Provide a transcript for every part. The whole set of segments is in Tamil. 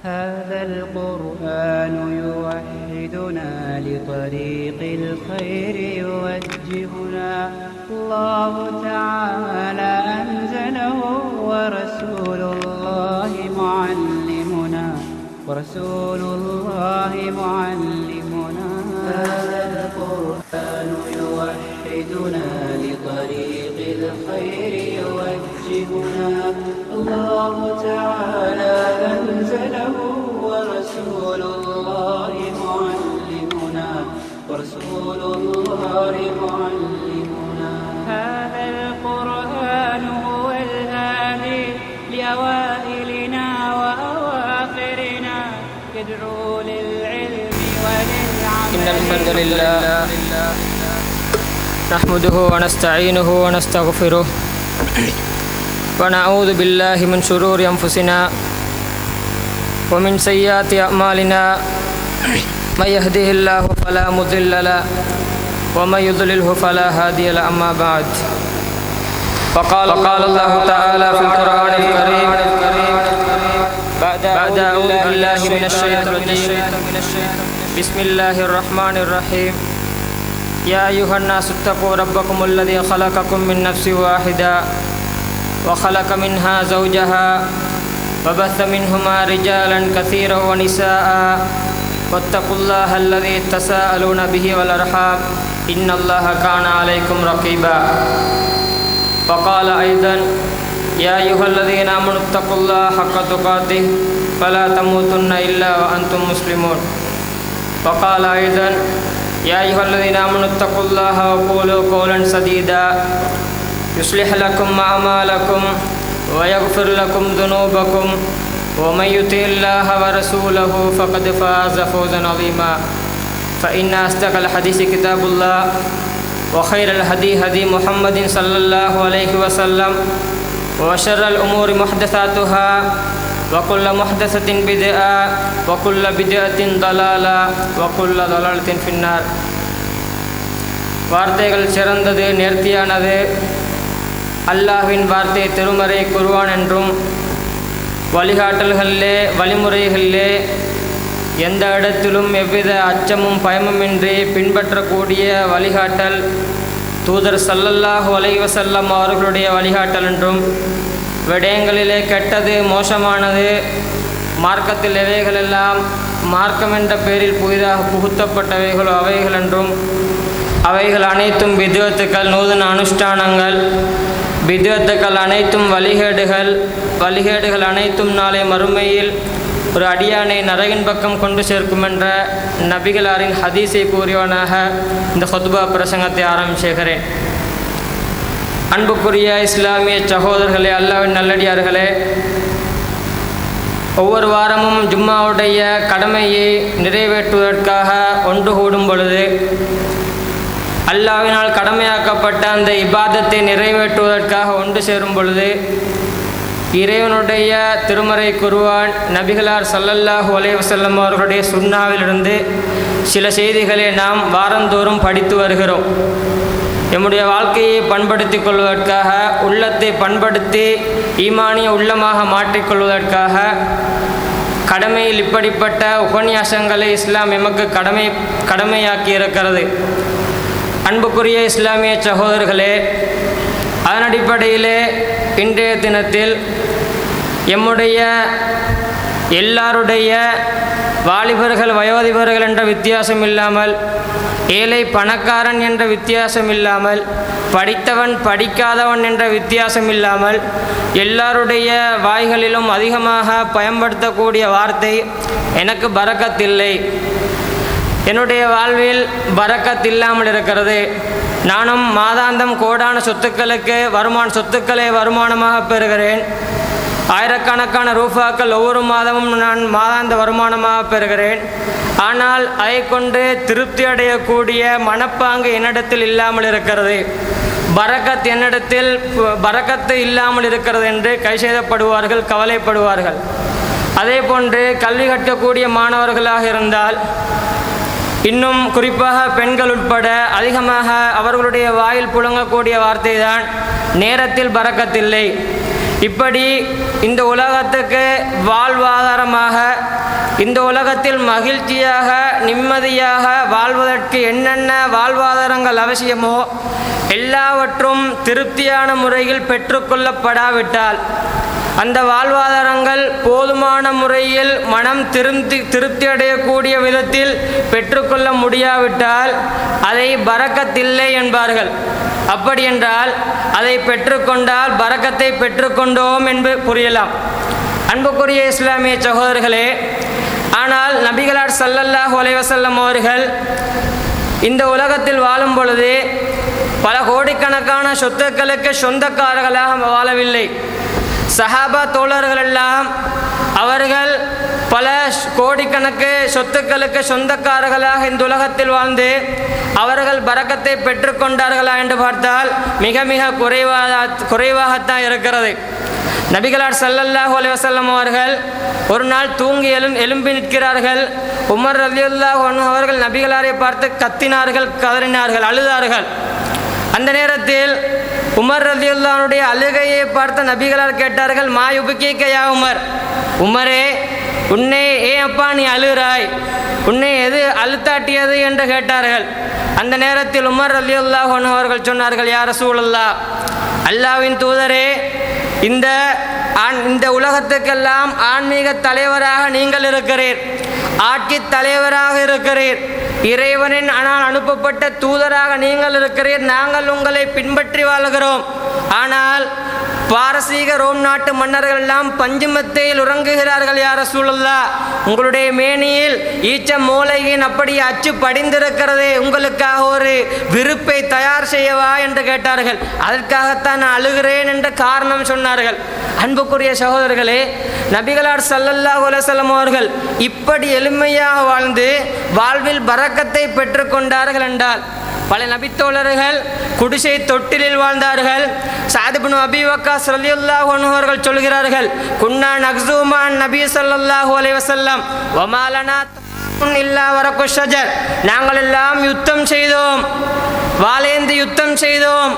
هذا القرآن يوحدنا لطريق الخير يوجهنا الله تعالى أنزله ورسول الله معلمنا هذا القرآن يوحدنا لطريق الخير يوجهنا الله تعالى أنزله ورسول الله معلمنا هذا القرآن هو الهادي لأوائلنا وأواخرنا يدعو للعلم وللعمل. إن الحمد لله نحمده ونستعينه ونستغفره ونعوذ بالله من شرور أنفسنا ومن سيئات أعمالنا من يهده الله فلا مضل له ومن يضلله فلا هادي له. أما بعد فقال الله تعالى في القرآن الكريم بعد أعوذ بالله من الشيطان الرجيم بسم الله الرحمن الرحيم يا أيها الناس اتقوا ربكم الذي خلقكم من نفس واحدة وخلق منها زوجها وبث منهما رجالا كثيرا ونساء واتقوا الله الذي تساءلون به والأرحام إن الله كان عليكم رقيبا. وقال أيضا يا أيها الذين آمنوا اتقوا الله حق تقاته فلا تموتن إلا وأنتم مسلمون. وقال أيضا يا أيها الذين آمنوا اتقوا الله وقولوا قولا سديدا يصلح لكم أعمالكم ويغفر لكم ذنوبكم ومن يطع الله ورسوله فقد فاز فوزا عظيما. فإن أصدق الحديث كتاب الله وخير الهدي هدي محمد صلى الله عليه وسلم وشر الأمور محدثاتها وكل محدثة بدعة وكل بدعة ضلالة وكل ضلالة في النار. வார்த்தைகள் சிறந்தது, நேர்த்தியானது. அல்லாஹ்வின் வார்த்தை திருமறை குர்ஆன் என்றும் வழிகாட்டல்களிலே வழிமுறைகளிலே எந்த இடத்திலும் எவ்வித அச்சமும் பயமுமின்றி பின்பற்றக்கூடிய வழிகாட்டல் தூதர் ஸல்லல்லாஹு அலைஹி வஸல்லம் அவர்களுடைய வழிகாட்டல் என்றும் விடயங்களிலே கெட்டது மோசமானது மார்க்கத்தில் எவைகளெல்லாம் மார்க்கம் என்ற பெயரில் புதிதாக புகுத்தப்பட்டவைகளோ அவைகள் என்றும் அவைகள் அனைத்தும் பித்அத்துக்கள் நூதன அனுஷ்டானங்கள் பித்அத்துக்கள் அனைத்தும் வழிகேடுகள் அனைத்தும் நாளை மறுமையில் ஒரு அடியானை நரகின் பக்கம் கொண்டு சேர்க்கும் என்ற நபிகளாரின் ஹதீஸை கூறியவனாக இந்த ஹுத்பா பிரசங்கத்தை ஆரம்பிச்சுகிறேன். அன்புக்குரிய இஸ்லாமிய சகோதரர்களே, அல்லாஹ்வின் நல்லடியார்களே, ஒவ்வொரு வாரமும் ஜும்மாவுடைய கடமையை நிறைவேற்றுவதற்காக ஒன்று கூடும் பொழுது அல்லாஹ்வினால் கடமையாக்கப்பட்ட அந்த இபாதத்தை நிறைவேற்றுவதற்காக ஒன்று சேரும் பொழுது இறைவனுடைய திருமறை குர்ஆன் நபிகளார் ஸல்லல்லாஹு அலைஹி வஸல்லம் அவர்களுடைய சுன்னாவிலிருந்து சில செய்திகளை நாம் வாரந்தோறும் படித்து வருகிறோம். நம்முடைய வாழ்க்கையை பண்படுத்திக் கொள்வதற்காக, உள்ளத்தை பண்படுத்தி ஈமானிய உள்ளமாக மாற்றிக்கொள்வதற்காக கடமையில் இப்படிப்பட்ட உபன்யாசங்களை இஸ்லாம் எமக்கு கடமையாக்கி இருக்கிறது. அன்புக்குரிய இஸ்லாமிய சகோதரர்களே, அதன் அடிப்படையிலே இன்றைய தினத்தில் எம்முடைய எல்லாருடைய வாலிபர்கள் வயோதிபர்கள் என்ற வித்தியாசம் இல்லாமல், ஏழை பணக்காரன் என்ற வித்தியாசம் இல்லாமல், படித்தவன் படிக்காதவன் என்ற வித்தியாசம் இல்லாமல் எல்லாருடைய வாய்களிலும் அதிகமாக பயன்படுத்தக்கூடிய வார்த்தை எனக்கு பரக்கத்தில்லை, என்னுடைய வாழ்வில் பரக்கத் இல்லாமல் இருக்கிறது, நானும் மாதாந்தம் கோடான சொத்துக்களை வருமானமாக பெறுகிறேன், ஆயிரக்கணக்கான ரூபாக்கள் ஒவ்வொரு மாதமும் நான் மாதாந்த வருமானமாக பெறுகிறேன், ஆனால் அதை கொண்டு திருப்தி அடையக்கூடிய மனப்பாங்கு என்னிடத்தில் இல்லாமல் இருக்கிறது, பரக்கத் என்னிடத்தில் பரக்கத்து இல்லாமல் இருக்கிறது என்று கை செய்தப்படுவார்கள், கவலைப்படுவார்கள். அதே போன்று கல்வி கற்கக்கூடிய மாணவர்களாக இருந்தால், இன்னும் குறிப்பாக பெண்கள் உட்பட அதிகமாக அவர்களுடைய வாயில் புழங்கக்கூடிய வார்த்தை தான் நேரத்தில் பரக்கத்தில்லை. இப்படி இந்த உலகத்துக்கு வாழ்வாதாரமாக இந்த உலகத்தில் மகிழ்ச்சியாக நிம்மதியாக வாழ்வதற்கு என்னென்ன வாழ்வாதாரங்கள் அவசியமோ எல்லாவற்றும் திருப்தியான முறையில் பெற்றுக்கொள்ளப்படாவிட்டால், அந்த வாழ்வாதாரங்கள் போதுமான முறையில் மனம் திருப்தி அடையக்கூடிய விதத்தில் பெற்றுக்கொள்ள முடியாவிட்டால் அதை பரக்கத்தில்லை என்பார்கள். அப்படி என்றால் அதை பெற்றுக்கொண்டால் பரக்கத்தை பெற்றுக்கொண்டோம் என்று புரியலாம். அன்புக்குரிய இஸ்லாமிய சகோதரர்களே, ஆனால் நபிகளார் ஸல்லல்லாஹு அலைஹி வஸல்லம் அவர்கள் இந்த உலகத்தில் வாழும் பொழுது பல கோடிக்கணக்கான சொத்துக்களுக்கு சொந்தக்காரர்களாக வாழவில்லை. சஹாபா தோழர்கள் எல்லாம் அவர்கள் பல கோடிக்கணக்கு சொத்துக்களுக்கு சொந்தக்காரர்களாக இந்த உலகத்தில் வாழ்ந்து அவர்கள் பரக்கத்தை பெற்றுக்கொண்டார்களா என்று பார்த்தால் மிக மிக குறைவாகத்தான் இருக்கிறது. நபிகளார் ஸல்லல்லாஹு அலைஹி வஸல்லம் அவர்கள் ஒரு நாள் தூங்கி எழும்பி நிற்கிறார்கள். உமர் ரலியல்லாஹு அன்ஹு அவர்கள் நபிகளாரை பார்த்து கத்தினார்கள், கதறினார்கள், அழுதார்கள். அந்த நேரத்தில் உமர் ரலியல்லாஹுடைய அழுகையை பார்த்த நபிகளார் கேட்டார்கள், மா யுபகீக யா உமர், உமரே உன்னை ஏன் அப்பா நீ அழுகிறாய், உன்னை எது அழுத்தாட்டியது என்று கேட்டார்கள். அந்த நேரத்தில் உமர் ரலியல்லாஹு அன்ஹு அவர்கள் சொன்னார்கள், யா ரசூலல்லாஹ், அல்லாஹ்வின் தூதரே, இந்த உலகத்துக்கெல்லாம் ஆன்மீக தலைவராக நீங்கள் இருக்கிறீர், ஆட்சி தலைவராக இருக்கிறீர், இறைவனின் ஆனால் அனுப்பப்பட்ட தூதராக நீங்கள் இருக்கிறீர், நாங்கள் உங்களை பின்பற்றி வாழ்கிறோம். ஆனால் பாரசீக ரோம் நாட்டு மன்னர்கள் எல்லாம் பஞ்சுமத்தையில் உறங்குகிறார்கள். யா ரசூலுல்லாஹ், உங்களுடைய மேனியில் ஈச்ச மூலையின் அப்படி அச்சு படிந்திருக்கிறதே, உங்களுக்காக ஒரு விருப்பை தயார் செய்யவா என்று கேட்டார்கள். அதற்காகத்தான் நான் அழுகிறேன் என்ற காரணம் சொன்னார்கள். அன்புக்குரிய சகோதரர்களே, நபிகளார் ஸல்லல்லாஹு அலைஹி வஸல்லம் அவர்கள் இப்படி எளிமையாக வாழ்ந்து வாழ்வில் பரக்கத்தை பெற்றுக்கொண்டார்கள் என்றால், பல நபித்தோழர்கள் குடிசை தொட்டிலில் வாழ்ந்தார்கள். சஅத் இப்னு அபீ வக்காஸ் ரலியல்லாஹு அன்ஹு அவர்கள் சொல்கிறார்கள், குன்னா நக்ஸூமான் நபி ஸல்லல்லாஹு அலைஹி வஸல்லம் வமா லனா இல்லா வரகு ஷஜர், நாங்கள் எல்லாம் யுத்தம் செய்தோம், வாளேந்து யுத்தம் செய்தோம்,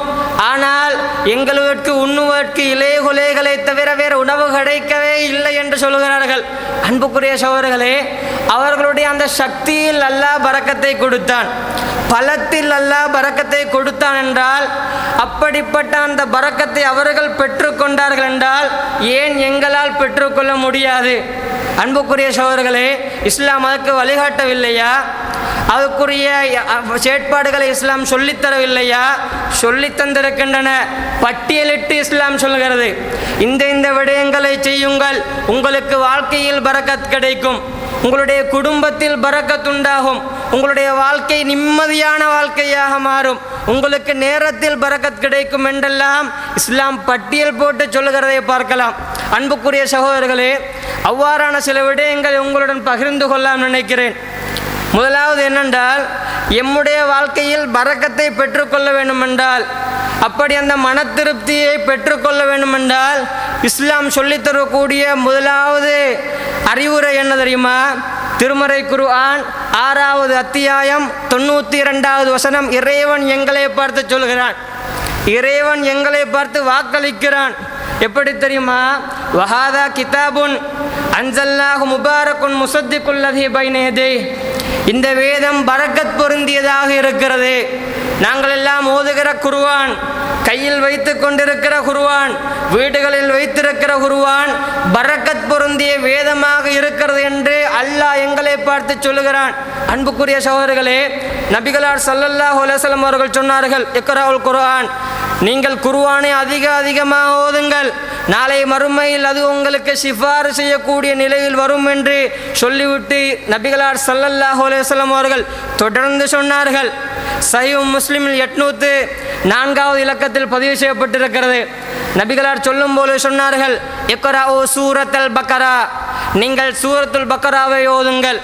ஆனால் எங்களுக்கு உண்ணுவதற்கு இலைகுலைகளை தவிர வேறு உணவு கிடைக்கவே இல்லை என்று சொல்கிறார்கள். அன்புக்குரிய சகோதரர்களே, அவர்களுடைய அந்த சக்தியில் அல்லாஹ் பரக்கத்தை கொடுத்தான், பலத்தில் அல்லாஹ் பரக்கத்தை கொடுத்தான் என்றால், அப்படிப்பட்ட அந்த பரக்கத்தை அவர்கள் பெற்றுக்கொண்டார்கள் என்றால் ஏன் எங்களால் பெற்றுக்கொள்ள முடியாது? அன்புக்குரிய சகோதரர்களே, இஸ்லாம் அதற்கு வழிகாட்டவில்லையா? அதற்குரிய செயற்பாடுகளை இஸ்லாம் சொல்லித்தரவில்லையா? சொல்லித்தந்திருக்கின்றன. பட்டியலிட்டு இஸ்லாம் சொல்கிறது, இந்த விடயங்களை செய்யுங்கள், உங்களுக்கு வாழ்க்கையில் பரக்கத் கிடைக்கும், உங்களுடைய குடும்பத்தில் பரக்கத்துண்டாகும், உங்களுடைய வாழ்க்கை நிம்மதியான வாழ்க்கையாக மாறும், உங்களுக்கு நேரத்தில் பரக்கத் கிடைக்கும் என்றெல்லாம் இஸ்லாம் பட்டியல் போட்டு சொல்லுகிறதை பார்க்கலாம். அன்புக்குரிய சகோதரர்களே, அவ்வாறான சில விடயங்களை உங்களுடன் பகிர்ந்து கொள்ளலாம் நினைக்கிறேன். முதலாவது என்னென்றால், எம்முடைய வாழ்க்கையில் பரக்கத்தை பெற்றுக்கொள்ள வேண்டுமென்றால், அப்படி அந்த மன திருப்தியை பெற்றுக்கொள்ள வேண்டுமென்றால் இஸ்லாம் சொல்லித்தரக்கூடிய முதலாவது அறிவுரை என்ன தெரியுமா? திருமறை குர்ஆன் 6வது அத்தியாயம் 92வது வசனம். இறைவன் எங்களை பார்த்து சொல்கிறான், இறைவன் எங்களை பார்த்து வாக்களிக்கிறான். எப்படி தெரியுமா? வஹாதா கிதாபுன் அன்சல்னாஹு முபாரக்குன் முஸத்திக்குல் லதீ பைன யதைஹி, இந்த வேதம் பரக்கத் பொருந்தியதாக இருக்கிறது. நாங்கள் எல்லாம் ஓதுகிற குர்ஆன், கையில் வைத்து கொண்டிருக்கிற குர்ஆன், வீடுகளில் வைத்திருக்கிற குர்ஆன் பரக்கத் பொருந்திய வேதமாக இருக்கிறது என்று அல்லாஹ் எங்களை பார்த்து சொல்லுகிறான். அன்புக்குரிய சகோதரர்களே, நபிகளார் ஸல்லல்லாஹு அலைஹி வஸல்லம் அவர்கள் சொன்னார்கள், இக்ராஉல் குர்ஆன், நீங்கள் குர்ஆனை அதிகமாக ஓதுங்கள், நாளை மறுமையில் அது உங்களுக்கு சிஃபார் செய்யக்கூடிய நிலையில் வரும் என்று சொல்லிவிட்டு நபிகளார் ஸல்லல்லாஹு அலைஹி வஸல்லம் அவர்கள் தொடர்ந்து சொன்னார்கள். சஹீஹ் முஸ்லிமில் 804வது இலக்கத்தில் பதிவு செய்யப்பட்டிருக்கிறது. நபிகளார் சொல்லும் போது சொன்னார்கள், இக்ராஉ சூரத்துல் பக்கரா, நீங்கள் சூரத்துல் பக்கராவை ஓதுங்கள்,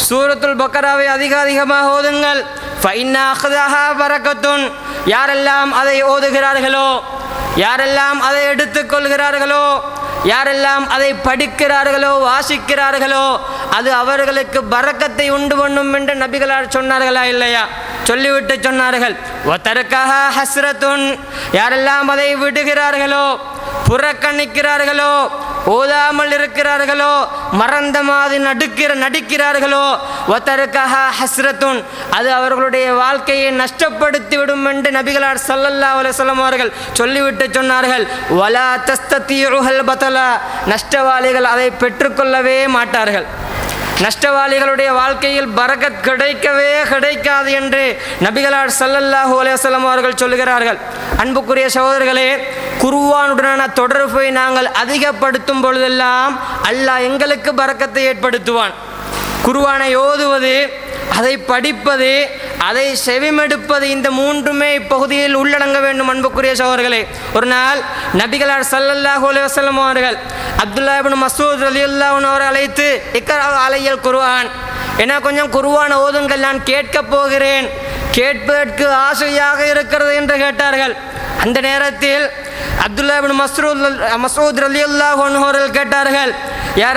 சூரத்துல் பக்கராவை அதிகமாக ஓதுங்கள். ஃபைன்னா அஹ்தஹா பரக்கத்துன், யாரெல்லாம் அதை ஓதுகிறார்களோ, யாரெல்லாம் அதை எடுத்துக்கொள்கிறார்களோ, யாரெல்லாம் அதை படிக்கிறார்களோ, வாசிக்கிறார்களோ, அது அவர்களுக்கு பரக்கத்தை உண்டு பண்ணும் என்று நபிகளார் சொன்னார்களா இல்லையா? சொல்லிவிட்டு சொன்னார்கள், வதர்கஹா ஹஸ்ரத்துன், யாரெல்லாம் அதை விடுகிறார்களோ, புறக்கணிக்கிறார்களோ, ஓதாமல் இருக்கிறார்களோ, மறந்த மாதிரி நடிக்கிறார்களோ, வதரகஹா ஹஸ்ரத்துன், அது அவர்களுடைய வாழ்க்கையை நஷ்டப்படுத்திவிடும் என்று நபிகளார் ஸல்லல்லாஹு அலைஹி வஸல்லம் அவர்கள் சொல்லிவிட்டு சொன்னார்கள். வலா தஸ்ததியுல் பதலா, நஷ்டவாளிகள் அதை பெற்றுக்கொள்ளவே மாட்டார்கள். நஷ்டவாளிகளுடைய வாழ்க்கையில் பரக்கத் கிடைக்காது என்று நபிகளார் ஸல்லல்லாஹு அலைஹி வஸல்லம் அவர்கள் சொல்லுகிறார்கள். அன்புக்குரிய சகோதரர்களே, குர்ஆனுடனான தொடர்பை நாங்கள் அதிகப்படுத்தும் பொழுதெல்லாம் அல்லாஹ் எங்களுக்கு பரக்கத்தை ஏற்படுத்துவான். குர்ஆனை ஓதுவது, அதை படிப்பது, அதை செவிமெடுப்பது, இந்த மூன்றுமே இப்பகுதியில் உள்ளடங்க வேண்டும். அன்புக்குரிய சகோதரர்களே, ஒரு நாள் நபிகளார் ஸல்லல்லாஹு அலைஹி வஸல்லம் அவர்கள் அப்துல்லாஹ் இப்னு மஸ்ஊத் ரலியல்லாஹு அன்ஹு அவரை அழைத்து இக்ரா அலையல் குர்ஆன், ஏன்னா கொஞ்சம் குர்ஆனை ஓதுங்கள், நான் கேட்கப் போகிறேன், கேட்பதற்கு ஆசையாக இருக்கிறது என்று கேட்டார்கள். அந்த நேரத்தில் அப்துல்லாஹ் இப்னு மஸ்ஊத் ரலியல்லாஹு அன்ஹு அவர்கள் கேட்டார்கள், யா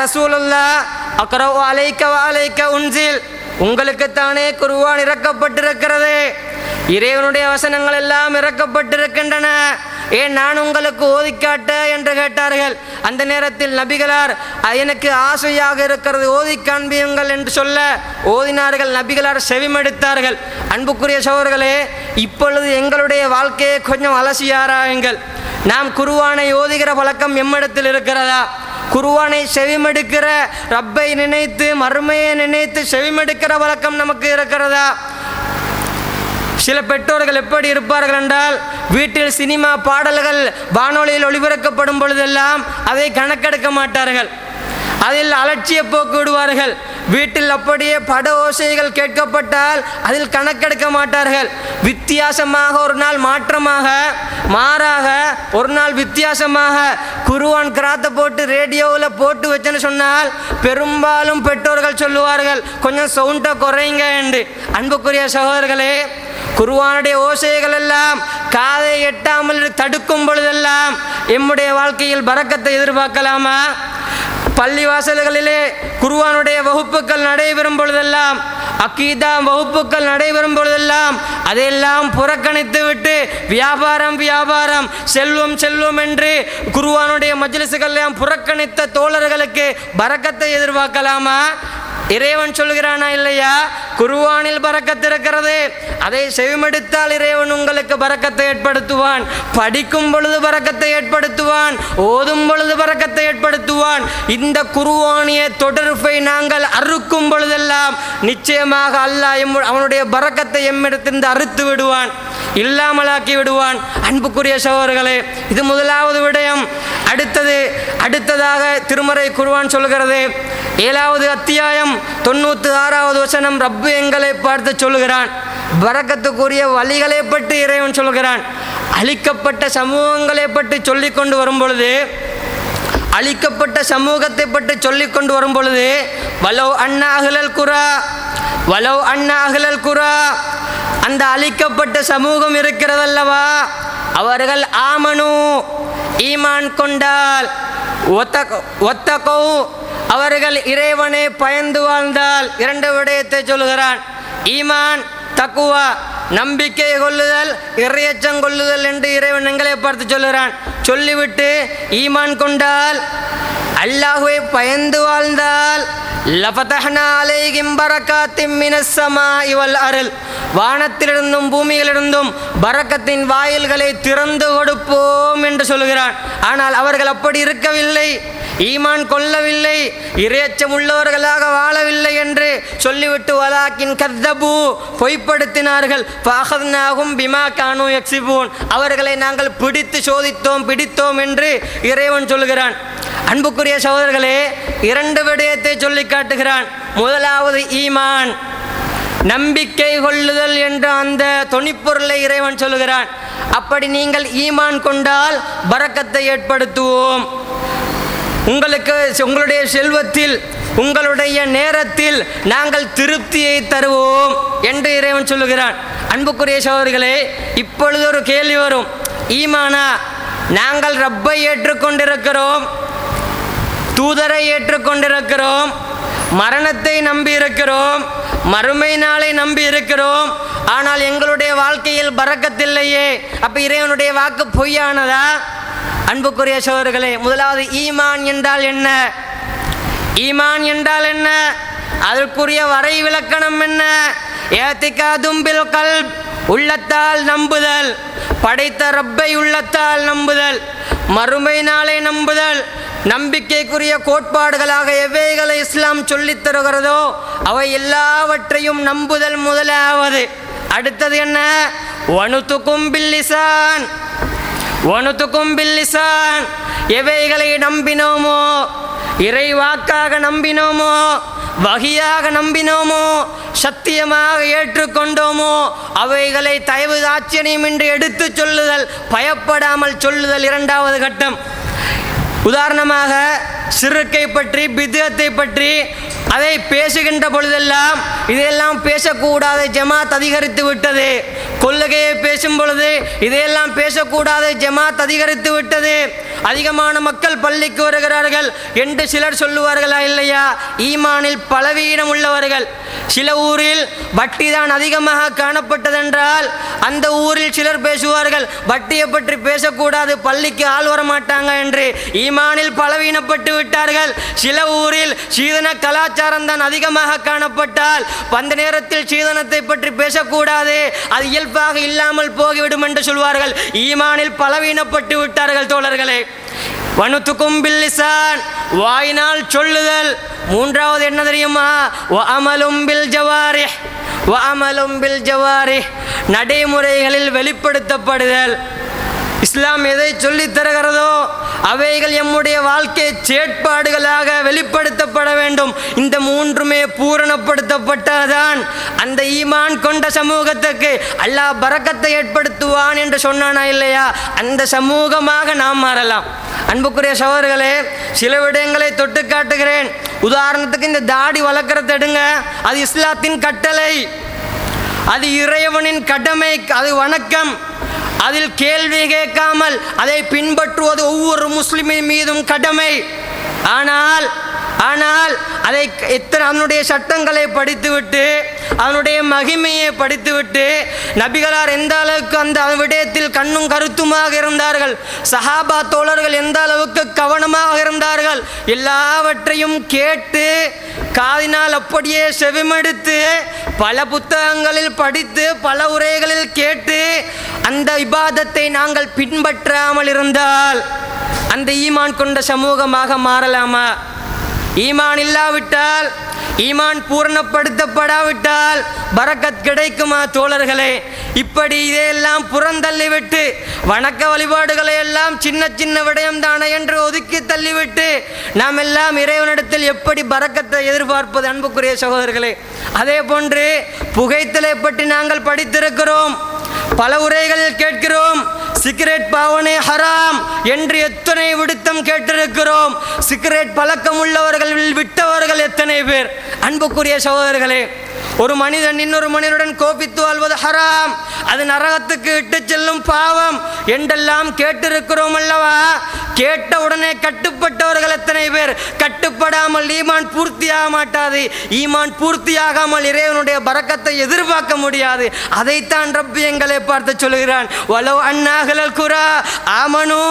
ரசூலல்லாஹ் அக்ரா அலைக்க வ அலைக்க உன்சில், உங்களுக்குத்தானே குர்ஆன் இறக்கப்பட்டிருக்கிறது, இறைவனுடைய வசனங்கள் எல்லாம் இறக்கப்பட்டிருக்கின்றன, ஏன் நான் உங்களுக்கு ஓதிக்காட்ட என்று கேட்டார்கள். அந்த நேரத்தில் நபிகளார் எனக்கு ஆசையாக இருக்கிறது, ஓதி காண்பியுங்கள் என்று சொல்ல ஓதினார்கள். நபிகளார் செவிமடுத்தார்கள். அன்புக்குரிய சகோதரர்களே, இப்பொழுது எங்களுடைய வாழ்க்கையை கொஞ்சம் அலசி ஆராயுங்கள். நாம் குர்ஆனை ஓதுகிற பழக்கம் எம்மிடத்தில் இருக்கிறதா? குர்ஆனை செவிமடுக்கிற, ரப்பை நினைத்து மறுமையை நினைத்து செவிமடுக்கிற வழக்கம் நமக்கு இருக்கிறதா? சில பெற்றோர்கள் எப்படி இருப்பார்கள் என்றால், வீட்டில் சினிமா பாடல்கள் வானொலியில் ஒளிபரப்பப்படும் பொழுதெல்லாம் அதை கணக்கெடுக்க மாட்டார்கள், அதில் அலட்சிய போக்கு விடுவார்கள். வீட்டில் அப்படியே பட ஓசைகள் கேட்கப்பட்டால் அதில் கணக்கெடுக்க மாட்டார்கள். வித்தியாசமாக ஒரு நாள் மாறாக ஒரு நாள் வித்தியாசமாக குர்ஆன் கிராத்தை போட்டு ரேடியோவில் போட்டு வச்சேன்னு சொன்னால் பெரும்பாலும் பெற்றோர்கள் சொல்லுவார்கள், கொஞ்சம் சவுண்டை குறைங்க என்று. அன்புக்குரிய சகோதரர்களே, குர்ஆனுடைய ஓசைகள் எல்லாம் காதை எட்டாமல் தடுக்கும் பொழுதெல்லாம் எம்முடைய வாழ்க்கையில் பரக்கத்தை எதிர்பார்க்கலாமா? பள்ளிவாசல்களிலே குர்ஆனுடைய வகுப்புகள் நடைபெறும் பொழுதெல்லாம், அக்கீதா வகுப்புகள் நடைபெறும் பொழுதெல்லாம் அதையெல்லாம் புறக்கணித்து விட்டு வியாபாரம் செல்வம் என்று குர்ஆனுடைய மஜ்லிஸ்கள் எல்லாம் புறக்கணித்த தோழர்களுக்கு பரக்கத்தை எதிர்பார்க்கலாமா? இறைவன் சொல்கிறானா இல்லையா? குர்ஆனில் பரக்கத் இருக்கிறது, அதை செவிமடுத்தால் இறைவன் உங்களுக்கு பரக்கத்தை ஏற்படுத்துவான். படிக்கும் பொழுது பரக்கத்தை ஏற்படுத்துவான், ஓதும் பொழுது பரக்கத்தை ஏற்படுத்துவான். இந்த குர்ஆனிய தொடர்பை நாங்கள் அறுக்கும் பொழுதெல்லாம் நிச்சயமாக அல்லாஹ் அவனுடைய பரக்கத்தை எம்மிடத்திலிருந்து அறுத்து விடுவான், இல்லாமலாக்கி விடுவான். அன்புக்குரிய சகோதரர்களே, இது முதலாவது விடயம். அடுத்ததாக திருமறை குர்ஆன் சொல்கிறது, 7வது அத்தியாயம் 96வது வசனம், ரப்பு எங்களை பார்த்து சொல்லுகிறான், பரக்கத்துக்குரிய வழிகளை பற்றி இறைவன் சொல்கிறான். அழிக்கப்பட்ட சமூகங்களை பற்றி சொல்லிக் கொண்டு வரும் பொழுது, அழிக்கப்பட்ட சமூகத்தை பற்றி சொல்லிக் கொண்டு வரும் பொழுது, வலவ் அன்னா அஹ்லல் குரா, அந்த அழிக்கப்பட்ட சமூகம் இருக்கிறதல்லவா, அவர்கள் ஆமனு ஈமான் கொண்டால், ஒத்தகோ அவர்கள் இறைவனை பயந்து வாழ்ந்தால், 2 விடயத்தை சொல்கிறான். ஈமான், தக்குவா, நம்பிக்கை கொள்ளுதல், இறையச்சம் கொள்ளுதல் என்று இறைவன் எங்களை பார்த்து சொல்கிறான். சொல்லிவிட்டு ஈமான் கொண்டால், அல்லாஹ்வை பயந்து வாழ்ந்தால், லஃபதஹ்னா அலைஹிம் பரக்காத்தின் மினஸ் ஸமாஇ வல் அர்ல், வானத்திலிருந்தும் பூமியிலிருந்தும் பரக்கத்தின் வாயில்களை திறந்து கொடுப்போம் என்று சொல்கிறான். ஆனால் அவர்கள் அப்படி இருக்கவில்லை, ஈமான் கொள்ளவில்லை, இறையச்சம் உள்ளவர்களாக வாழவில்லை என்று சொல்லிவிட்டு வலாக்கின் கத்தபு, பொய்ப்படுத்தினார்கள். ஃபஅഖذ்னாஹும் பிமா கானூ யக்ஸிபூன், அவர்களை நாங்கள் பிடித்தோம் என்று இறைவன் சொல்கிறான். அன்புக்குரிய சகோதரர்களே, 2 விடயத்தை சொல்லி காட்டுகிறான். முதலாவது ஈமான், நம்பிக்கை கொள்ளுதல் என்ற அந்த தொனிப்பொருளை இறைவன் சொல்கிறான். அப்படி நீங்கள் ஈமான் கொண்டால் பரக்கத்தை ஏற்படுத்துவோம், உங்களுடைய செல்வத்தில், உங்களுடைய நேரத்தில் நாங்கள் திருப்தியை தருவோம் என்று இறைவன் சொல்லுகிறான். அன்புக்குரிய சகோதரர்களே, இப்பொழுது ஒரு கேள்வி வரும், ஈமானா? நாங்கள் ரப்பை ஏற்றுக்கொண்டிருக்கிறோம், தூதரை ஏற்றுக்கொண்டிருக்கிறோம், மரணத்தை நம்பி இருக்கிறோம், மறுமை நாளை நம்பி இருக்கிறோம், ஆனால் எங்களுடைய வாழ்க்கையில் பரக்கத்தில்லையே, அப்ப இறைவனுடைய வாக்கு பொய்யானதா? அன்புக்குரிய சகோதரர்களே, முதலாவது ஈமான் என்றால் என்ன? ஈமான் என்றால் என்ன? அதற்குரிய வரை விளக்கணம் என்ன? இஅ்திகாதும் பில் கல்ப், உள்ளத்தால் நம்புதல், படைத்த ரப்பை உள்ளத்தால் நம்புதல், மறுமை நாளை நம்புதல், நம்பிக்கைக்குரிய கோட்பாடுகளாக எவைகளை இஸ்லாம் சொல்லித் தருகிறதோ அவை எல்லாவற்றையும் நம்புதல் முதலாவது. அடுத்தது என்ன? வனுதுகும் பில் லிசான், வனுதுகும் பில் லிசான், எவைகளை நம்பினோமோ, இறைவாக்காக நம்பினோமோ, வகியாக நம்பினோமோ, சத்தியமாக ஏற்றுக்கொண்டோமோ அவைகளை தயவு தாட்சியமின்றி எடுத்து சொல்லுதல், பயப்படாமல் சொல்லுதல் இரண்டாவது கட்டம். உதாரணமாக ஷிர்க்கை பற்றி, பித்அத்தை பற்றி அதை பேசுகின்ற பொழுதெல்லாம் இதையெல்லாம் பேசக்கூடாது, ஜமாத் அதிகரித்து விட்டது. கொள்கையை பேசும் பொழுது இதையெல்லாம் பேசக்கூடாது, ஜமாத் அதிகரித்து விட்டது, அதிகமான மக்கள் பள்ளிக்கு வருகிறார்கள் என்று சிலர் சொல்லுவார்களா இல்லையா? ஈமானில் பலவீனம் உள்ளவர்கள். சில ஊரில் வட்டி தான் அதிகமாக காணப்பட்டதென்றால் அந்த ஊரில் சிலர் பேசுவார்கள், வட்டியை பற்றி பேசக்கூடாது, பள்ளிக்கு ஆள் வரமாட்டாங்க என்று. ஈமானில் பலவீனப்பட்டு விட்டார்கள். சில ஊரில் சீதன கலாச்சாரம் தான் அதிகமாக காணப்பட்டால் அந்த நேரத்தில் சீதனத்தை பற்றி பேசக்கூடாது, அது இயல்பாக இல்லாமல் போய்விடும் என்று சொல்வார்கள். ஈமானில் பலவீனப்பட்டு விட்டார்கள் தோழர்களே. வனுதுகும் பில் லிசான், வாயினால் சொல்லுதல். மூன்றாவது என்ன தெரியுமா? வஅமலும் பில் ஜவாரிஹ், வஅமலும் பில் ஜவாரிஹ், நடைமுறைகளில் வெளிப்படுத்தப்படுதல். இஸ்லாம் எதை சொல்லித் தருகிறதோ அவைகள் எம்முடைய வாழ்க்கை செயற்பாடுகளாக வெளிப்படுத்தப்பட வேண்டும். இந்த மூன்றுமே பூரணப்படுத்தப்பட்டதான் அந்த ஈமான் கொண்ட சமூகத்துக்கு அல்லாஹ் பரக்கத்தை ஏற்படுத்துவான் என்று சொன்னானா இல்லையா? அந்த சமூகமாக நாம் மாறலாம். அன்புக்குரிய சகோதரர்களே, சில விடயங்களை தொட்டு காட்டுகிறேன். உதாரணத்துக்கு இந்த தாடி வளர்க்கறத எடுங்க, அது இஸ்லாத்தின் கட்டளை, அது இறைவனின் கடமை, அது வணக்கம். அதில் கேள்வி கேட்காமல் அதை பின்பற்றுவது ஒவ்வொரு முஸ்லிமின் மீதும் கடமை. ஆனால் அதை அதனுடைய சட்டங்களை படித்துவிட்டு, அதனுடைய மகிமையை படித்துவிட்டு, நபிகளார் எந்த அளவுக்கு அந்த விடயத்தில் கண்ணும் கருத்துமாக இருந்தார்கள், சஹாபா தோழர்கள் எந்த அளவுக்கு கவனமாக இருந்தார்கள், எல்லாவற்றையும் கேட்டு காதினால் அப்படியே செவிமடுத்து பல புத்தகங்களில் படித்து பல உரைகளில் கேட்டு அந்த இபாதத்தை நாங்கள் பின்பற்றாமல் இருந்தால் அந்த ஈமான் கொண்ட சமூகமாக மாறலாமா? ஈமான் இல்லாவிட்டால், ஈமான் பூரணப்படுத்தப்படாவிட்டால் பரக்கத் கிடைக்குமா தோழர்களே? இப்படி இதையெல்லாம் புறந்தள்ளிவிட்டு வணக்க வழிபாடுகளை எல்லாம் சின்ன சின்ன விடயம்தானே என்று ஒதுக்கி தள்ளிவிட்டு நாம் எல்லாம் இறைவனிடத்தில் எப்படி பரக்கத்தை எதிர்பார்ப்பது? அன்புக்குரிய சகோதரர்களே, அதே போன்று புகைத்தலை பற்றி நாங்கள் படித்திருக்கிறோம், பல உரைகளில் கேட்கிறோம். சிகரெட் பாவனை ஹராம் என்று எத்தனை விடுத்தம் கேட்டிருக்கிறோம். சிகரெட் பழக்கம் உள்ளவர்கள் விட்டவர்கள் எத்தனை பேர்? அன்புக்குரிய சகோதரர்களே, ஒரு மனிதன் இன்னொரு மனிதனுடன் கோபித்து வாழ்வது ஹராம், அது நரகத்துக்கு இட்டு செல்லும் பாவம் என்றெல்லாம் கேட்டிருக்கிறோம் அல்லவா? கேட்ட உடனே கட்டுப்பட்டவர்கள் எத்தனை பேர்? கட்டுப்படாமல் ஈமான் பூர்த்தியாக மாட்டாது. ஈமான் பூர்த்தியாகாமல் இறைவனுடைய பரக்கத்தை எதிர்பார்க்க முடியாது. அதைத்தான் ரப்பி எங்களை பார்த்து சொல்கிறான், வலவ் அன்னாஹ்லல் குரா ஆமனு,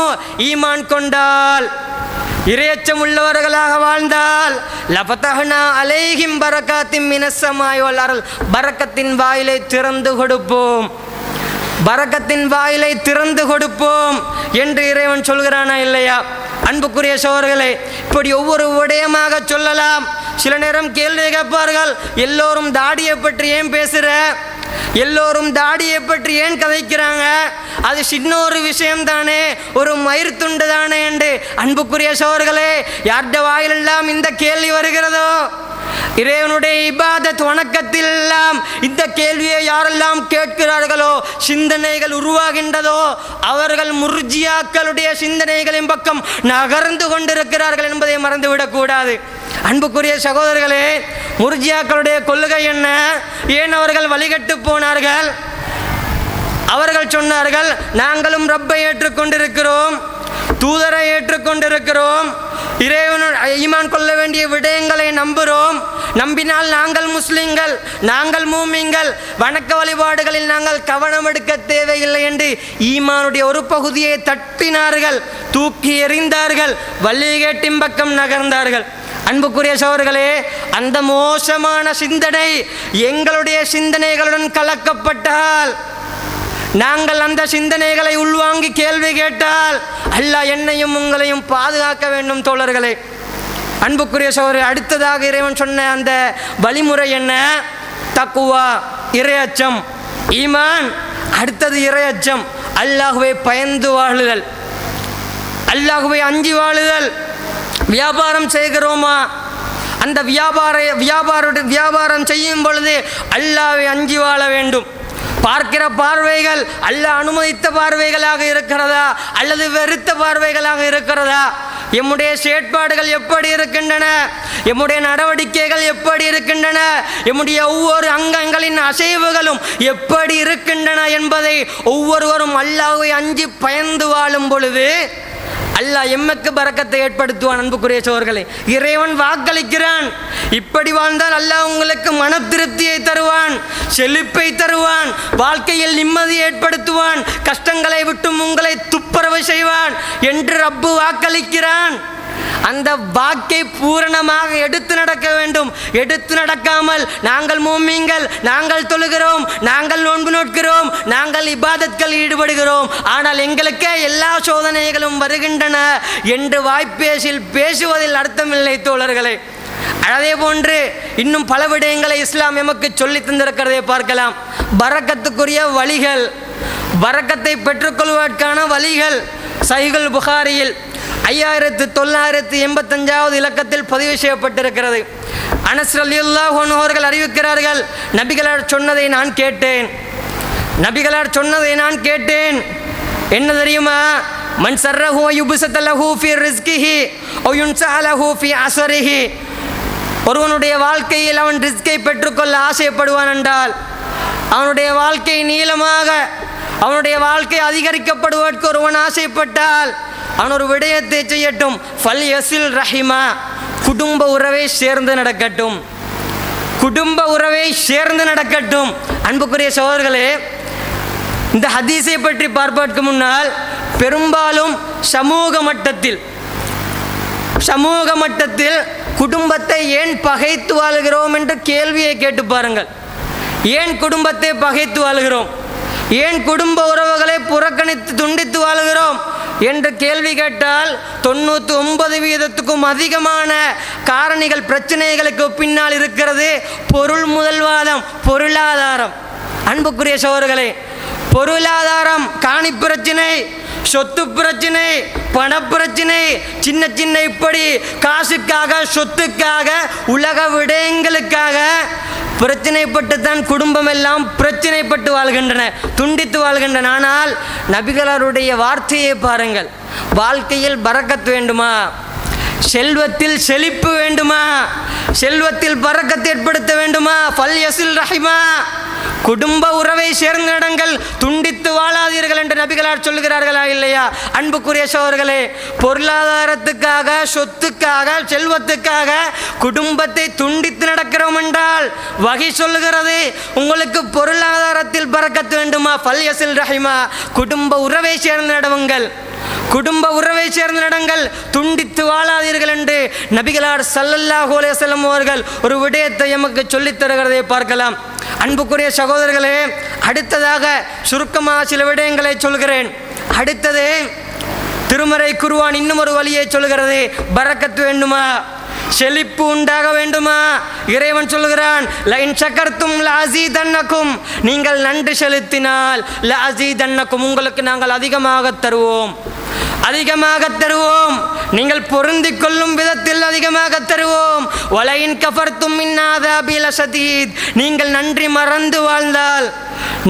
ஈமான் கொண்டால், இறையச்சம் உள்ளவர்களாக வாழ்ந்தால், லஃபதஹ்னா அலைஹிம் பரக்காத்தின் மினஸ் ஸமாஇ வல் அர்ள், பரக்கத்தின் வாயிலை திறந்து கொடுப்போம், பரக்கத்தின் வாயிலை திறந்து கொடுப்போம் என்று இறைவன் சொல்கிறானா இல்லையா? அன்புக்குரிய சகோதரர்களே, இப்படி ஒவ்வொரு விடயமாக சொல்லலாம். சில நேரம் கேள்வி கேட்பார்கள், எல்லோரும் தாடியை பற்றி ஏன் பேசுகிற, எல்லோரும் தாடியை பற்றி ஏன் கதைக்கிறாங்க, அது சின்ன ஒரு விஷயம் தானே, ஒரு மயிர் துண்டு தானே என்று. அன்புக்குரிய சகோதரர்களே, யார்ட வாயிலெல்லாம் இந்த கேள்வி வருகிறதோ, இறைவனுடைய இபாதத் வணக்கத்தில் எல்லாம் இந்த கேள்வியை யாரெல்லாம் கேட்கிறார்களோ, சிந்தனைகள் உருவாகின்றதோ, அவர்கள் முர்ஜியாக்களுடைய சிந்தனைகளின் பக்கம் நகர்ந்து கொண்டிருக்கிறார்கள் என்பதை மறந்துவிடக்கூடாது. அன்புக்குரிய சகோதரர்களே, முர்ஜியாக்களுடைய கொள்கை என்ன? ஏன் அவர்கள் வழிகட்டு போனார்கள்? அவர்கள் சொன்னார்கள், நாங்களும் ரப்பை ஏற்றுக்கொண்டிருக்கிறோம், தூதரை ஏற்றுக்கொண்டிருக்கிறோம், இறைவனுடைய ஈமான் கொள்ள வேண்டிய விடயங்களை நம்புகிறோம். நம்பினால் நாங்கள் முஸ்லிம்கள், நாங்கள் மூமின்கள், வணக்க வழிபாடுகளில் நாங்கள் கவனம் எடுக்க தேவையில்லை என்று ஈமானுடைய ஒரு பகுதியை தட்டினார்கள், தூக்கி எறிந்தார்கள், வழிகேட்டின் பக்கம் நகர்ந்தார்கள். அன்புக்குரிய சகோதரர்களே, அந்த மோசமான சிந்தனை எங்களுடைய சிந்தனைகளுடன் கலக்கப்பட்டால், நாங்கள் அந்த சிந்தனைகளை உள்வாங்கி கேள்வி கேட்டால் அல்லாஹ் என்னையும் உங்களையும் பாதுகாக்க வேண்டும் தோழர்களே. அன்புக்குரிய சகோதரர், அடுத்ததாக இறைவன் சொன்ன அந்த வழிமுறை என்ன? தக்குவா, இறையச்சம், ஈமான். அடுத்தது இறையச்சம், அல்லாஹ்வை பயந்து வாழுதல், அல்லாஹ்வை அஞ்சி வாழுதல். வியாபாரம் செய்கிறோமா, அந்த வியாபாரம் செய்யும் பொழுது அல்லாஹ்வை அஞ்சி வாழ வேண்டும். பார்க்கிற பார்வைகள் அல்லாஹ் அனுமதித்த பார்வைகளாக இருக்கிறதா அல்லது வெறுத்த பார்வைகளாக இருக்கிறதா? எம்முடைய செயற்பாடுகள் எப்படி இருக்கின்றன, எம்முடைய நடவடிக்கைகள் எப்படி இருக்கின்றன, எம்முடைய ஒவ்வொரு அங்கங்களின் அசைவுகளும் எப்படி இருக்கின்றன என்பதை ஒவ்வொருவரும் அல்லாஹ்வை அஞ்சி பயந்து வாழும் பொழுது அல்லாஹ் எம்மக்கு பரக்கத்தை ஏற்படுத்துவான். அன்புக்குரிய சோர்களே, இறைவன் வாக்களிக்கிறான், இப்படி வாழ்ந்தால் அல்லாஹ் உங்களுக்கு மன திருப்தியை தருவான், செழிப்பை தருவான், வாழ்க்கையில் நிம்மதி ஏற்படுத்துவான், கஷ்டங்களை விட்டும் உங்களை துப்புரவு செய்வான் என்று ரப்பு வாக்களிக்கிறான். அந்த வாக்கை பூரணமாக எடுத்து நடக்க வேண்டும். எடுத்து நடக்காமல் நாங்கள் மூமின்கள், நாங்கள் தொழுகிறோம், நாங்கள் நோன்பு நோட்கிறோம், நாங்கள் இபாதத்கள் ஈடுபடுகிறோம், ஆனால் எங்களுக்கு எல்லா சோதனைகளும் வருகின்றன என்று வாய்ப்பேசில் பேசுவதில் அர்த்தமில்லை தோழர்களே. அதே போன்று இன்னும் பல விடயங்களை இஸ்லாம் எமக்கு சொல்லி தந்திருக்கிறதை பார்க்கலாம். பரக்கத்துக்குரிய வழிகள், பரக்கத்தை பெற்றுக்கொள்வதற்கான வழிகள் சஹீஹுல் புகாரியில் 5985 இலக்கத்தில் பதிவு செய்யப்பட்டிருக்கிறது. அனஸ் ரலியல்லாஹு அன்ஹு அவர்கள் அறிவிக்கிறார்கள், நபிகளார் சொன்னதை நான் கேட்டேன். நபிகளார் சொன்னதை நான் கேட்டேன். என்ன தெரியுமா? மன் சர்ரஹு யுப்ஸத லஹு ஃபீ ரிஸ்கிஹி வ யுன்ஸஅ லஹு ஃபீ அஸரிஹி. ஒருவனுடைய வாழ்க்கையில் அவன் ரிஸ்கை பெற்றுக்கொள்ள ஆசைப்படுவான் என்றால், அவனுடைய வாழ்க்கை நீளமாக, அவனுடைய வாழ்க்கை அதிகரிக்கப்படுவதற்கு ஒருவன் ஆசைப்பட்டால் அவன் ஒரு விடயத்தை செய்யட்டும். ஃபல் யஸில் ரஹிமா, குடும்ப உறவை சேர்ந்து நடக்கட்டும், குடும்ப உறவை சேர்ந்து நடக்கட்டும். அன்புக்குரிய சகோதரர்களே, இந்த ஹதீஸை பற்றி பார்ப்பதற்கு முன்னால் பெரும்பாலும் சமூக மட்டத்தில் குடும்பத்தை ஏன் பகைத்து வாழ்கிறோம் என்று கேள்வியை கேட்டு பாருங்கள். ஏன் குடும்பத்தை பகைத்து வாழ்கிறோம், ஏன் குடும்ப உறவுகளை புறக்கணித்து துண்டித்து வாழ்கிறோம் என்று கேள்வி கேட்டால் 99% அதிகமான காரணிகள், பிரச்சனைகளுக்கு பின்னால் இருக்கிறது பொருள் முதல்வாதம், பொருளாதாரம். அன்புக்குரிய சகோதரர்களே, பொருளாதாரம், காணி பிரச்சனை, சொத்து பிரச்சனை, பணப்பிரச்சனை, சின்ன சின்ன இப்படி காசுக்காக, சொத்துக்காக, உலக விடயங்களுக்காக பிரச்சனைப்பட்டு தான் குடும்பம் எல்லாம் பிரச்சனைப்பட்டு வாழ்கின்றன, துண்டித்து வாழ்கின்றன. ஆனால் நபிகளாருடைய வார்த்தையை பாருங்கள். வாழ்க்கையில் பரக்கத் வேண்டுமா, செல்வத்தில் செழிப்பு வேண்டுமா, செல்வத்தில் பரக்கத்தை ஏற்படுத்த வேண்டுமா, ஃபல் யஸில் ரஹிமா, குடும்ப உறவை சேர்ந்த இடங்கள், துண்டித்து வாழாதீர்கள் என்று நபிகளார் சொல்லுகிறார்களா இல்லையா? அன்புக்குரிய சகோதரர்களே, பொருளாதாரத்துக்காக, சொத்துக்காக, செல்வத்துக்காக குடும்பத்தை துண்டித்து நடக்கிறோம் என்றால் வகை சொல்லுகிறது, உங்களுக்கு பொருளாதாரத்தில் பரக்கத் வேண்டுமா, ஃபல் யஸில் ரஹிமா, குடும்ப உறவை சேர்ந்த நடவுங்கள், குடும்ப உறவை சேர்ந்த இடங்கள், துண்டித்து வாழாதீர்கள் என்று நபிகளார் ஸல்லல்லாஹு அலைஹி வஸல்லம் அவர்கள் ஒரு விடயத்தை எமக்கு சொல்லித் தருகிறதை பார்க்கலாம். அன்புக்குரிய சகோதரர்களே, அடுத்ததாக சுருக்கமாக சில விடயங்களை சொல்கிறேன். அடுத்தது திருமறை குர்ஆன் இன்னும் ஒரு வழியை சொல்கிறது. பரக்கத் வேண்டுமா, செழிப்பு உண்டாக வேண்டுமா? இறைவன் சொல்கிறான், லஇன் ஷக்கர்தும் லஅஸீதன்னகும், நீங்கள் நன்றி செலுத்தினால் லஅஸீதன்னகும், உங்களுக்கு நாங்கள் அதிகமாக தருவோம், அதிகமாக தருவோம், நீங்கள் பொருந்திக் கொள்ளும் விதத்தில் அதிகமாக தருவோம். வலஇன் கஃபர்தும் மின் ஆஸாபி லஷதீத், நீங்கள் நன்றி மறந்து வாழ்ந்தால்,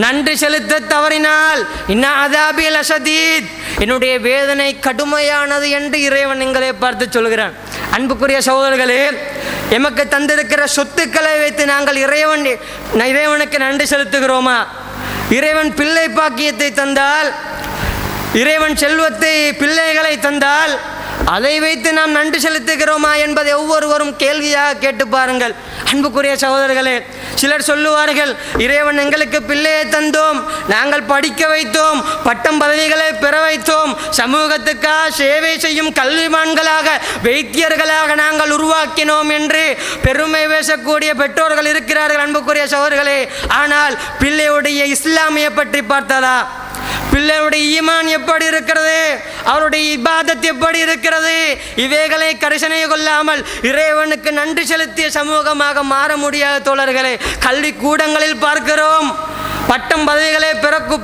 நன்றி செலுத்த தவறினால், இன்ன ஆஸாபி லஷதீத், என்னுடைய வேதனை கடுமையானது என்று இறைவன் எங்களை பார்த்து சொல்கிறான். அன்புக்குரிய சகோதரர்களே, எமக்கு தந்திருக்கிற சொத்துக்களை வைத்து நாங்கள் இறைவனுக்கு நன்றி செலுத்துகிறோமா? இறைவன் பிள்ளை பாக்கியத்தை தந்தால், இறைவன் செல்வத்தை, பிள்ளைகளை தந்தால் அதை வைத்து நாம் நன்றி செலுத்துகிறோமா என்பதை ஒவ்வொருவரும் கேள்வியாக கேட்டு பாருங்கள். அன்புக்குரிய சகோதரர்களே, சிலர் சொல்லுவார்கள், இறைவன் எங்களுக்கு பிள்ளையை தந்தோம், நாங்கள் படிக்க வைத்தோம், பட்டம் பதவிகளை பெற வைத்தோம், சமூகத்துக்காக சேவை செய்யும் கல்விமான்களாக வைத்தியர்களாக நாங்கள் உருவாக்கினோம் என்று பெருமை பேசக்கூடிய பெற்றோர்கள் இருக்கிறார்கள். அன்புக்குரிய சகோதரர்களே, ஆனால் பிள்ளையுடைய இஸ்லாமிய பற்றி பார்த்ததா? பிள்ளையுடைய ஈமான் எப்படி இருக்கிறது? அவருடைய இபாதத் எப்படி இருக்கிறது? இவைகளை கரிசனை கொள்ளாமல் இறைவனுக்கு நன்றி செலுத்திய சமூகமாக மாற முடியாத தோழர்களே. கல்வி கூடங்களில் பார்க்கிறோம், பட்டம் பதவிகளை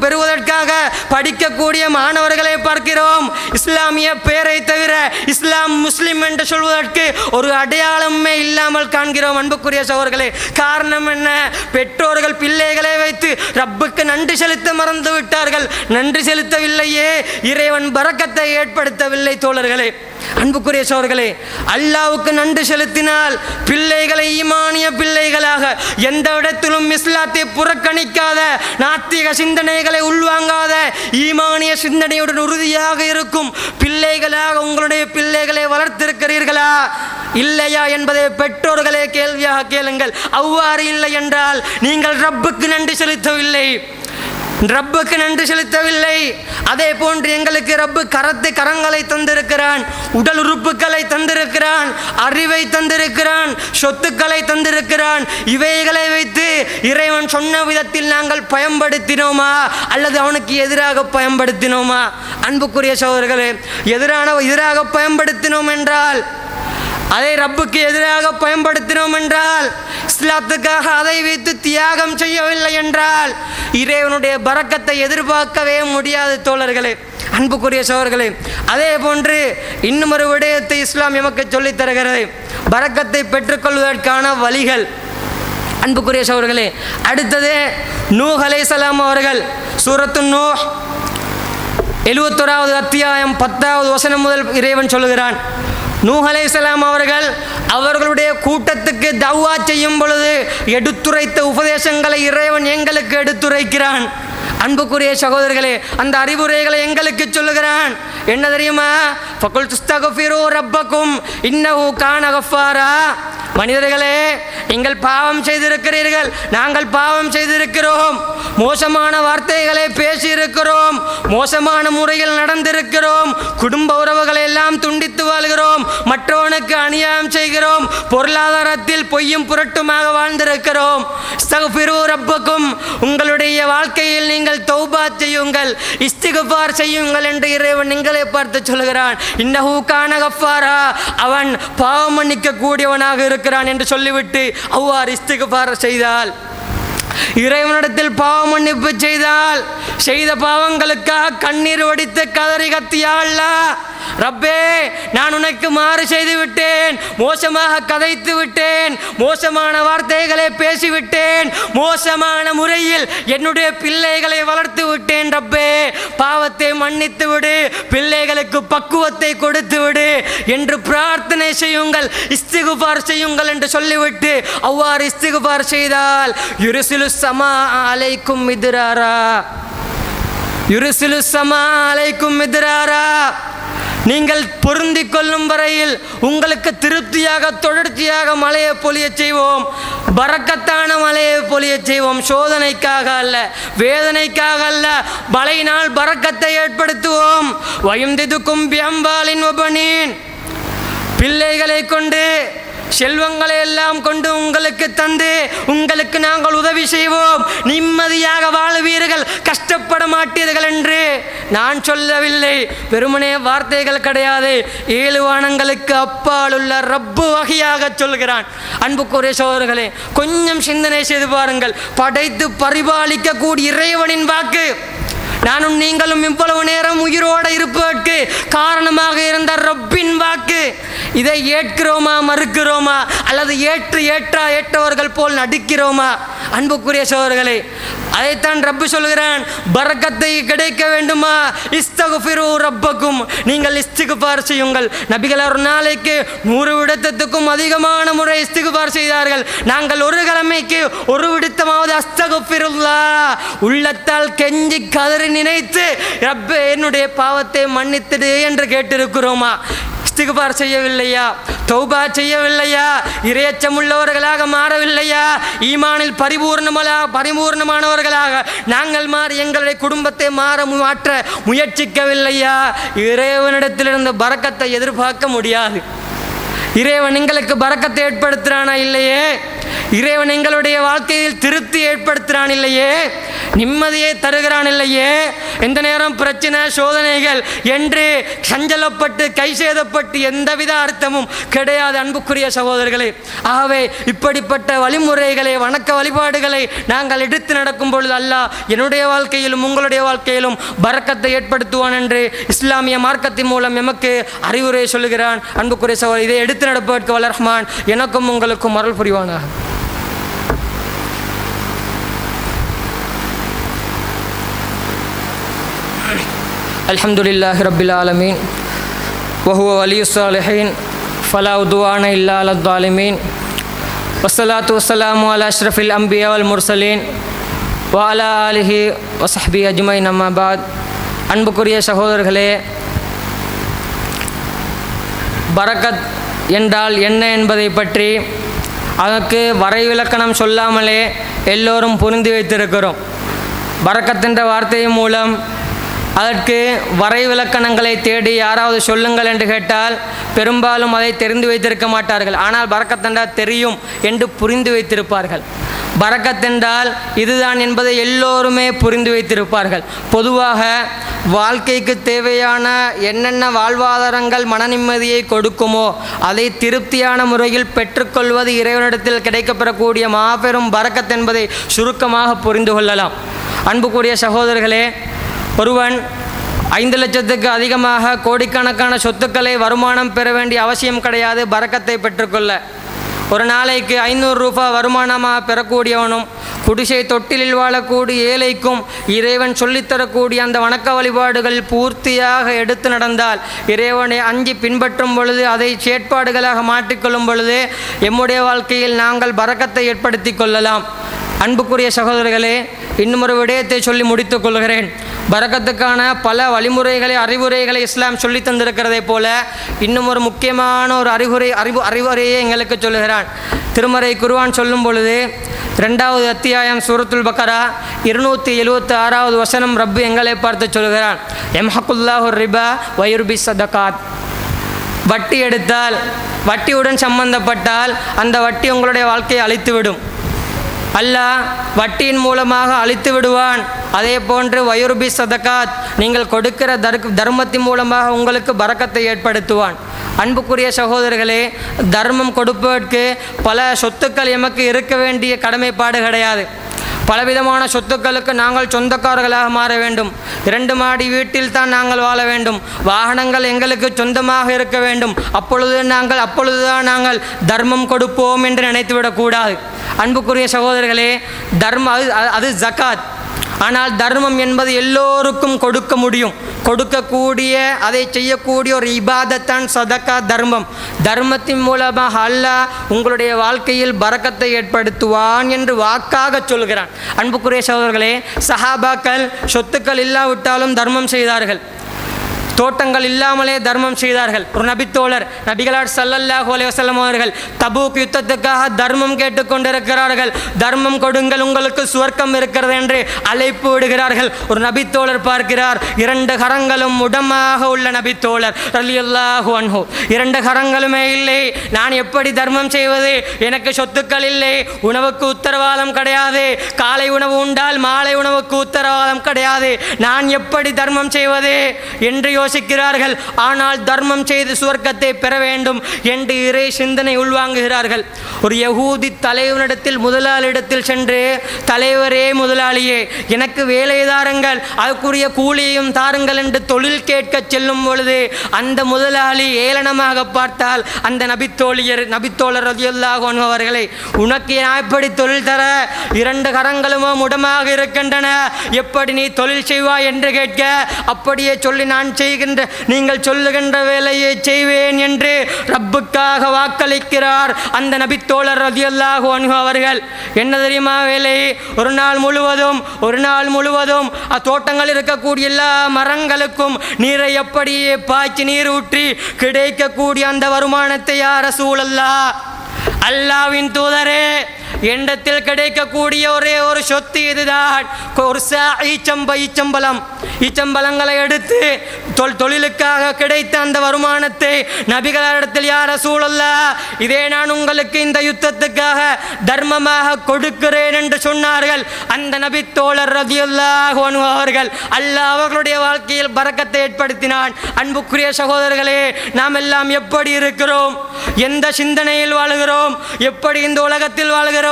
பெறுவதற்காக படிக்கக்கூடிய மாணவர்களை பார்க்கிறோம். இஸ்லாமிய பெயரை தவிர இஸ்லாம் முஸ்லிம் என்று சொல்வதற்கு ஒரு அடையாளமே இல்லாமல் காண்கிறோம். அன்புக்குரிய சகோதரர்களே, காரணம் என்ன? பெற்றோர்கள் பிள்ளைகளை வைத்து ரப்புக்கு நன்றி செலுத்த மறந்து விட்டார்கள். நன்றி செலுத்தவில்லையே, இறைவன் பரக்கத்தை ஏற்படுத்தவில்லை தோழர்களே. அன்புக்குரிய சகோதரர்களே, அல்லாஹ்வுக்கு நன்றி செலுத்தினால் பிள்ளைகளை ஈமானிய பிள்ளைகளாக, எந்த இடத்திலும் இஸ்லாத்தை புறக்கணிக்காத, நாத்திக சிந்தனைகளை உள்வாங்காத, ஈமானிய சிந்தனையுடன் உறுதியாக இருக்கும் பிள்ளைகளாக உங்களுடைய பிள்ளைகளை வளர்த்திருக்கிறீர்களா இல்லையா என்பதை பெற்றோர்களே கேள்வியாக கேளுங்கள். அவ்வாறு இல்லை என்றால் நீங்கள் ரப்புக்கு நன்றி செலுத்தவில்லை, ரப்புக்கு நன்றி செலுத்தவில்லை. அதே போன்று எங்களுக்கு ரப்பு கரங்களை தந்திருக்கிறான், உடல் உறுப்புகளை தந்திருக்கிறான், அறிவை தந்திருக்கிறான், சொத்துக்களை தந்திருக்கிறான். இவைகளை வைத்து இறைவன் சொன்ன விதத்தில் நாங்கள் பயன்படுத்தினோமா அல்லது அவனுக்கு எதிராக பயன்படுத்தினோமா? அன்புக்குரிய சகோதரர்களே, எதிராக பயன்படுத்தினோம் என்றால், அதை ரப்புக்கு எதிராக பயன்படுத்தினோம் என்றால், இஸ்லாத்துக்காக அதை வைத்து தியாகம் செய்யவில்லை என்றால் இறைவனுடைய பரக்கத்தை எதிர்பார்க்கவே முடியாது தோழர்களே. அன்புக்குரிய சகோதரர்களே, அதே போன்று இன்னும் ஒரு விடயத்தை இஸ்லாம் எமக்கு சொல்லித் தருகிறது, பரக்கத்தை பெற்றுக்கொள்வதற்கான வழிகள். அன்புக்குரிய சகோதரர்களே, அடுத்தது நூஹ் அலைஹிஸ்ஸலாம் அவர்கள் சூரத்து நூஹ் 71வது அத்தியாயம் 10வது வசனம் முதல் இறைவன் சொல்லுகிறான், நூஹ் அலைஹிஸ்ஸலாம் அவர்கள் அவர்களுடைய கூட்டத்துக்கு தவ்வா செய்யும் பொழுது எடுத்துரைத்த உபதேசங்களை இறைவன் எங்களுக்கு எடுத்துரைக்கிறான். அன்புக்குரிய சகோதரர்களே, அந்த அறிவுரைகளை எங்களுக்கு சொல்லுகிறான். என்ன தெரியுமா? ஃபகுல் துஸ்தக்ஃபிரு ரப்பக்கும் இன்னஹு கான கஃபாரா. மனிதர்களே, நீங்கள் பாவம் செய்திருக்கிறீர்கள், நாங்கள் பாவம் செய்திருக்கிறோம், மோசமான வார்த்தைகளை பேசியிருக்கிறோம், மோசமான முறையில் நடந்திருக்கிறோம், குடும்ப உறவுகளை எல்லாம் துண்டித்து வாழ்கிறோம், மற்றவனுக்கு அநியாயம் செய்கிறோம், பொருளாதாரத்தில் பொய்யும் புரட்டுமாக வாழ்ந்திருக்கிறோம். இஸ்தக்ஃபிரு ரப்பக்கும், உங்களுடைய வாழ்க்கையில் நீங்கள் தௌபா செய்யுங்கள், இஸ்திக்ஃபார் செய்யுங்கள் என்று இறைவன் நீங்களே பார்த்து சொல்கிறான். இன்னஹு கான கஃபாரா, அவன் பாவம் மன்னிக்க கூடியவனாக இருக்கிறான் என்று சொல்லிவிட்டு அவ்வாறு இஸ்திக்ஃபார் செய்தால், இறைவனிடத்தில் பாவ மன்னிப்பு செய்தால், செய்த பாவங்களுக்காக கண்ணீர் வடித்து கதறி கத்தியா அல்லாஹ், ரப்பே நான் உனக்கு மாறு செய்து விட்டேன், மோசமாக கதைத்து விட்டேன், மோசமான வார்த்தைகளை பேசிவிட்டேன், மோசமான முறையில் என்னுடைய பிள்ளைகளை வளர்த்து விட்டேன், ரப்பே பாவத்தை மன்னித்து விடு, பிள்ளைகளுக்கு பக்குவத்தை கொடுத்து விடு என்று பிரார்த்தனை செய்யுங்கள், இஸ்திக்ஃபார் செய்யுங்கள் என்று சொல்லிவிட்டு அவ்வாறு இஸ்திக்ஃபார் செய்தால் யுர்சிலு ஸமா அலைக்கும் மித்ராரா, யுர்சிலு ஸமா அலைக்கும் மித்ராரா, நீங்கள் பொருந்திக் கொள்ளும் வரையில் உங்களுக்கு திருப்தியாக தொடர்ச்சியாக மழையை பொழிய செய்வோம், பரக்கத்தான மழையை பொழிய செய்வோம். சோதனைக்காக அல்ல, வேதனைக்காக அல்ல, மழையினால் பரக்கத்தை ஏற்படுத்துவோம். வயம்திதுக்கும் பியம்பாலின் வபனீன், பிள்ளைகளை கொண்டு செல்வங்களை எல்லாம் கொண்டு உங்களுக்கு தந்து உங்களுக்கு நாங்கள் உதவி செய்வோம், நிம்மதியாக வாழ்வீர்கள், கஷ்டப்பட மாட்டீர்கள் என்று நான் சொல்லவில்லை. வெறுமனே வார்த்தைகள் கிடையாது, 7 வானங்களுக்கு அப்பால் உள்ள ரப்பு வகையாக சொல்கிறான். அன்புக்குரிய சகோதரர்களே, கொஞ்சம் சிந்தனை செய்து பாருங்கள். படைத்து பரிபாலிக்க கூடிய இறைவனின் வாக்கு, நானும் நீங்களும் இவ்வளவு நேரம் உயிரோடு இருப்பதற்கு காரணமாக இருந்த ரப்பின் வாக்கு, இதை ஏற்கிறோமா மறுக்கிறோமா அல்லது ஏற்றவர்கள் போல் நடிக்கிறோமா? அன்புக்குரிய சகோதரர்களே, அதைத்தான் ரப்பு சொல்கிறான், பரக்கத்தை கிடைக்க வேண்டுமா இஸ்தக்ஃபிரு ரப்பக்கும், நீங்கள் இஸ்திக்ஃபார் செய்யுங்கள். நபிகள் ஒரு நாளைக்கு 100 விடத்துக்கும் அதிகமான முறை இஸ்திக்ஃபார் செய்தார்கள். நாங்கள் ஒரு கிழமைக்கு 1 விடத்தமாவது அஸ்தக்ஃபிருல்லாஹ் உள்ளத்தால் கெஞ்சி கதறி நினைத்து ரப்பே என்னுடைய பாவத்தை மன்னித்திடு என்று கேட்டிருக்கிறோமா? இஸ்திக்பார் செய்யவில்லையா? தௌபா செய்யவில்லையா? இறையச்சமுள்ளவர்களாக மாறவில்லையா? ஈமானில் பரிபூர்ணமானவர்களாக நாங்கள் மாறி எங்களுடைய குடும்பத்தை மாற்ற முயற்சிக்கவில்லையா? இறைவனிடத்திலிருந்து பரக்கத்தை எதிர்பார்க்க முடியாது. இறைவன் எங்களுக்கு பரக்கத்தை ஏற்படுத்துகிறானா இல்லையே? இறைவன் எங்களுடைய வாழ்க்கையில் திருப்தி ஏற்படுத்துகிறான் இல்லையே? நிம்மதியை தருகிறான் இல்லையே? எந்த நேரம் பிரச்சனை சோதனைகள் என்று சஞ்சலப்பட்டு கை சேதப்பட்டு எந்தவித அர்த்தமும் கிடையாது அன்புக்குரிய சகோதரர்களே. ஆகவே இப்படிப்பட்ட வழிமுறைகளை வணக்க வழிபாடுகளை நாங்கள் எடுத்து நடக்கும் பொழுது அல்லாஹ் என்னுடைய வாழ்க்கையிலும் உங்களுடைய வாழ்க்கையிலும் பரக்கத்தை ஏற்படுத்துவான் என்று இஸ்லாமிய மார்க்கத்தின் மூலம் எமக்கு அறிவுரை சொல்லுகிறான். அன்புக்குரிய சகோதரர், இதை எடுத்து நடப்பதற்கு வல்ல ரஹ்மான் எனக்கும் உங்களுக்கும் அருள் புரிவானாக. அல்ஹம்துலில்லாஹி ரப்பில் ஆலமீன் வஹுவ வலியுஸ் ஸாலிஹீன் ஃபலா உத்வான இல்லா அலல் ஸாலிமீன் வஸ்ஸலாத்து வஸ்ஸலாமு அலா அஷ்ரஃபில் அன்பியா வல் முர்சலீன் வ அலா ஆலிஹி வ ஸஹ்பிஹி அஜ்மஈன். அம்மா பாத். அன்புக்குரிய சகோதரர்களே, பரக்கத் என்றால் என்ன என்பதை பற்றி அதற்கு வரைவிலக்கணம் சொல்லாமலே எல்லோரும் புரிந்து வைத்திருக்கிறோம். பரக்கத் என்ற வார்த்தையின் மூலம் அதற்கு வரைவிலக்கணங்களை தேடி யாராவது சொல்லுங்கள் என்று கேட்டால் பெரும்பாலும் அதை தெரிந்து வைத்திருக்க மாட்டார்கள். ஆனால் பரக்கத் என்றால் தெரியும் என்று புரிந்து வைத்திருப்பார்கள். பரக்கத் என்றால் இதுதான் என்பதை எல்லோருமே புரிந்து வைத்திருப்பார்கள். பொதுவாக வாழ்க்கைக்கு தேவையான என்னென்ன வாழ்வாதாரங்கள் மன நிம்மதியை கொடுக்குமோ அதை திருப்தியான முறையில் பெற்றுக்கொள்வது இறைவனிடத்தில் கிடைக்கப்பெறக்கூடிய மாபெரும் பரக்கத் என்பதை சுருக்கமாக புரிந்து கொள்ளலாம். அன்புக்குரிய சகோதரர்களே, ஒருவன் 5 லட்சத்துக்கு அதிகமாக கோடிக்கணக்கான சொத்துக்களை வருமானம் பெற வேண்டிய அவசியம் கிடையாது பரக்கத்தை பெற்றுக்கொள்ள. ஒரு நாளைக்கு 500 ரூபாய் வருமானமாக பெறக்கூடியவனும் குடிசை தொட்டிலில் வாழக்கூடிய ஏழைக்கும் இறைவன் சொல்லித்தரக்கூடிய அந்த வணக்க வழிபாடுகள் பூர்த்தியாக எடுத்து நடந்தால், இறைவனை அஞ்சி பின்பற்றும் பொழுது அதை செயற்பாடுகளாக மாற்றிக்கொள்ளும் பொழுது எம்முடைய வாழ்க்கையில் நாங்கள் பரக்கத்தை ஏற்படுத்தி கொள்ளலாம். அன்புக்குரிய சகோதரர்களே, இன்னும் ஒரு விடயத்தை சொல்லி முடித்துக் கொள்கிறேன். பரக்கத்துக்கான பல வழிமுறைகளை அறிவுரைகளை இஸ்லாம் சொல்லி தந்திருக்கிறதை போல இன்னும் ஒரு முக்கியமான ஒரு அறிவுரையை எங்களுக்கு சொல்லுகிறான். திருமறை குர்ஆன் சொல்லும் பொழுது 2வது அத்தியாயம் சூரத்துல் பக்கரா 276வது வசனம் ரப்பு எங்களை பார்த்து சொல்கிறான், யம்ஹகுல்லாஹு ரிபா வயுர்பி ஸதகாத். வட்டி எடுத்தால், வட்டியுடன் சம்பந்தப்பட்டால் அந்த வட்டி உங்களுடைய வாழ்க்கையை அழித்துவிடும். அல்லாஹ் வட்டியின் மூலமாக அழித்து விடுவான். அதே போன்று வயுர்பி ஸதகாத், நீங்கள் கொடுக்கிற தர்மத்தின் மூலமாக உங்களுக்கு பரக்கத்தை ஏற்படுத்துவான். அன்புக்குரிய சகோதரர்களே, தர்மம் கொடுப்பதற்கு பல சொத்துக்கள் எமக்கு இருக்க வேண்டிய கடமைப்பாடு கிடையாது. பலவிதமான சொத்துக்களுக்கு நாங்கள் சொந்தக்காரர்களாக மாற வேண்டும். 2 மாடி வீட்டில் தான் நாங்கள் வாழ வேண்டும். வாகனங்கள் எங்களுக்கு சொந்தமாக இருக்க வேண்டும். அப்பொழுதுதான் நாங்கள் தர்மம் கொடுப்போம் என்று நினைத்துவிடக்கூடாது. அன்புக்குரிய சகோதரர்களே, அது ஜகாத். ஆனால் தர்மம் என்பது எல்லோருக்கும் கொடுக்க முடியும். கொடுக்கக்கூடிய, அதை செய்யக்கூடிய ஒரு இபாதத்தான் சதகா, தர்மம். தர்மத்தின் மூலமாக அல்லாஹ் உங்களுடைய வாழ்க்கையில் பரக்கத்தை ஏற்படுத்துவான் என்று வாக்காக சொல்கிறான். அன்புக்குரிய சகோதரர்களே, சஹாபாக்கள் சொத்துக்கள் இல்லாவிட்டாலும் தர்மம் செய்தார்கள். தோட்டங்கள் இல்லாமலே தர்மம் செய்தார்கள். ஒரு நபித்தோழர் நபிகளார் ஸல்லல்லாஹு அலைஹி வஸல்லம் அவர்கள் தபூக் யுத்தத்துக்காக தர்மம் கேட்டுக்கொண்டிருக்கிறார்கள். தர்மம் கொடுங்கள், உங்களுக்கு சுவர்க்கம் இருக்கிறது என்று அழைப்பு விடுகிறார்கள். ஒரு நபித்தோழர் பார்க்கிறார், 2 கரங்களும் உடமாக உள்ள நபித்தோழர் ரலியல்லாஹு அன்ஹு. 2 கரங்களுமே இல்லை. நான் எப்படி தர்மம் செய்வது? எனக்கு சொத்துக்கள் இல்லை, உணவுக்கு உத்தரவாதம் கிடையாது, காலை உணவு உண்டால் மாலை உணவுக்கு உத்தரவாதம் கிடையாது, நான் எப்படி தர்மம் செய்வது என்று யோசிக்கிறார்கள். ஆனால் தர்மம் செய்து சுவர்க்கத்தை பெற வேண்டும் என்று இறை சிந்தனை உள்வாங்குகிறார்கள். ஒரு யகூதி தலைவனிடத்தில், முதலாளியிடத்தில் சென்று, தலைவரே முதலாளியே, எனக்கு வேலை தாருங்கள், அதுக்குரிய கூலியையும் தாருங்கள் என்று தொழில் கேட்க செல்லும் பொழுது அந்த முதலாளி ஏளனமாக பார்த்தால் அந்த நபித்தோழர் ரலியல்லாஹு அன்ஹு அவர்களை, உனக்கு நான் எப்படி தொழில் தர? 2 கரங்களும் முடமாக இருக்கின்றன, எப்படி நீ தொழில் செய்வாய் என்று கேட்க, அப்படியே சொல்லி நான் நீங்கள் சொல்லுகின்ற வேலையை செய்வேன் என்று ரப்புக்காக வாக்களிக்கிறார் அந்த நபித்தோழர் நபித்தோழர் ரலியல்லாஹு அன்ஹு அவர்கள் என்ன தெரியுமா வேலை, ஒரு நாள் முழுவதும் தோட்டங்கள் இருக்கக்கூடிய எல்லா மரங்களுக்கும் நீரை எப்படியே பாய்ச்சி நீர் ஊற்றி கிடைக்கக்கூடிய அந்த வருமானத்தை யா ரசூலல்லாஹ், அல்லாஹ்வின் தூதரே, எண்டத்தில் கிடைக்கக்கூடிய ஒரே ஒரு சொத்து இதுதான். ஒரு ஈச்சம்பழங்களை எடுத்து தொழிலுக்காக கிடைத்த அந்த வருமானத்தை நபிகளிடத்தில் யா ரசூலல்லாஹ், இதே நான் உங்களுக்கு இந்த யுத்தத்துக்காக தர்மமாக கொடுக்கிறேன் என்று சொன்னார்கள். அந்த நபி தோழர் ரலியல்லாஹு அன்ஹு அவர்கள் அல்லாஹ் அவர்களுடைய வாழ்க்கையில் பரக்கத்தை ஏற்படுத்தினான். அன்புக்குரிய சகோதரர்களே, நாம் எல்லாம் எப்படி இருக்கிறோம், எந்த சிந்தனையில் வாழுகிறோம், எப்படி இந்த உலகத்தில் வாழுகிறோம்?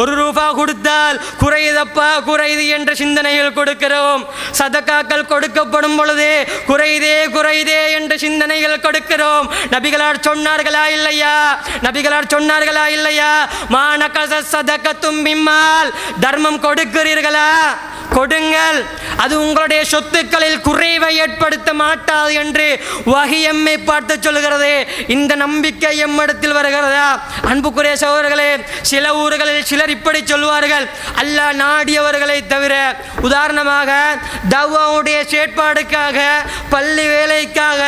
ஒரு ரூபா கொடுத்தால் குறையுது என்ற சிந்தனையில் கொடுக்கிறோம். சதக்காக்கள் கொடுக்கப்படும் பொழுது குறையுதே என்ற சிந்தனையில் கொடுக்கிறோம். நபிகளார் சொன்னார்களா இல்லையா, மானகஸ ஸதகத்தும் மிம்மால், தர்மம் கொடுக்கிறீர்களா, கொடுங்கள், அது உங்களுடைய சொத்துக்களில் குறைவை ஏற்படுத்த மாட்டாது என்று வஹி எம்மை பார்த்து சொல்கிறது. இந்த நம்பிக்கை எம்மிடத்தில் வருகிறதா? அன்புக்குரிய சகோதரர்களே, சில ஊர்களில் சிலர் இப்படி சொல்வார்கள், அல்லாஹ் நாடியவர்களை தவிர. உதாரணமாக தவ்வாவுடைய செயற்பாடுக்காக, பள்ளி வேலைக்காக,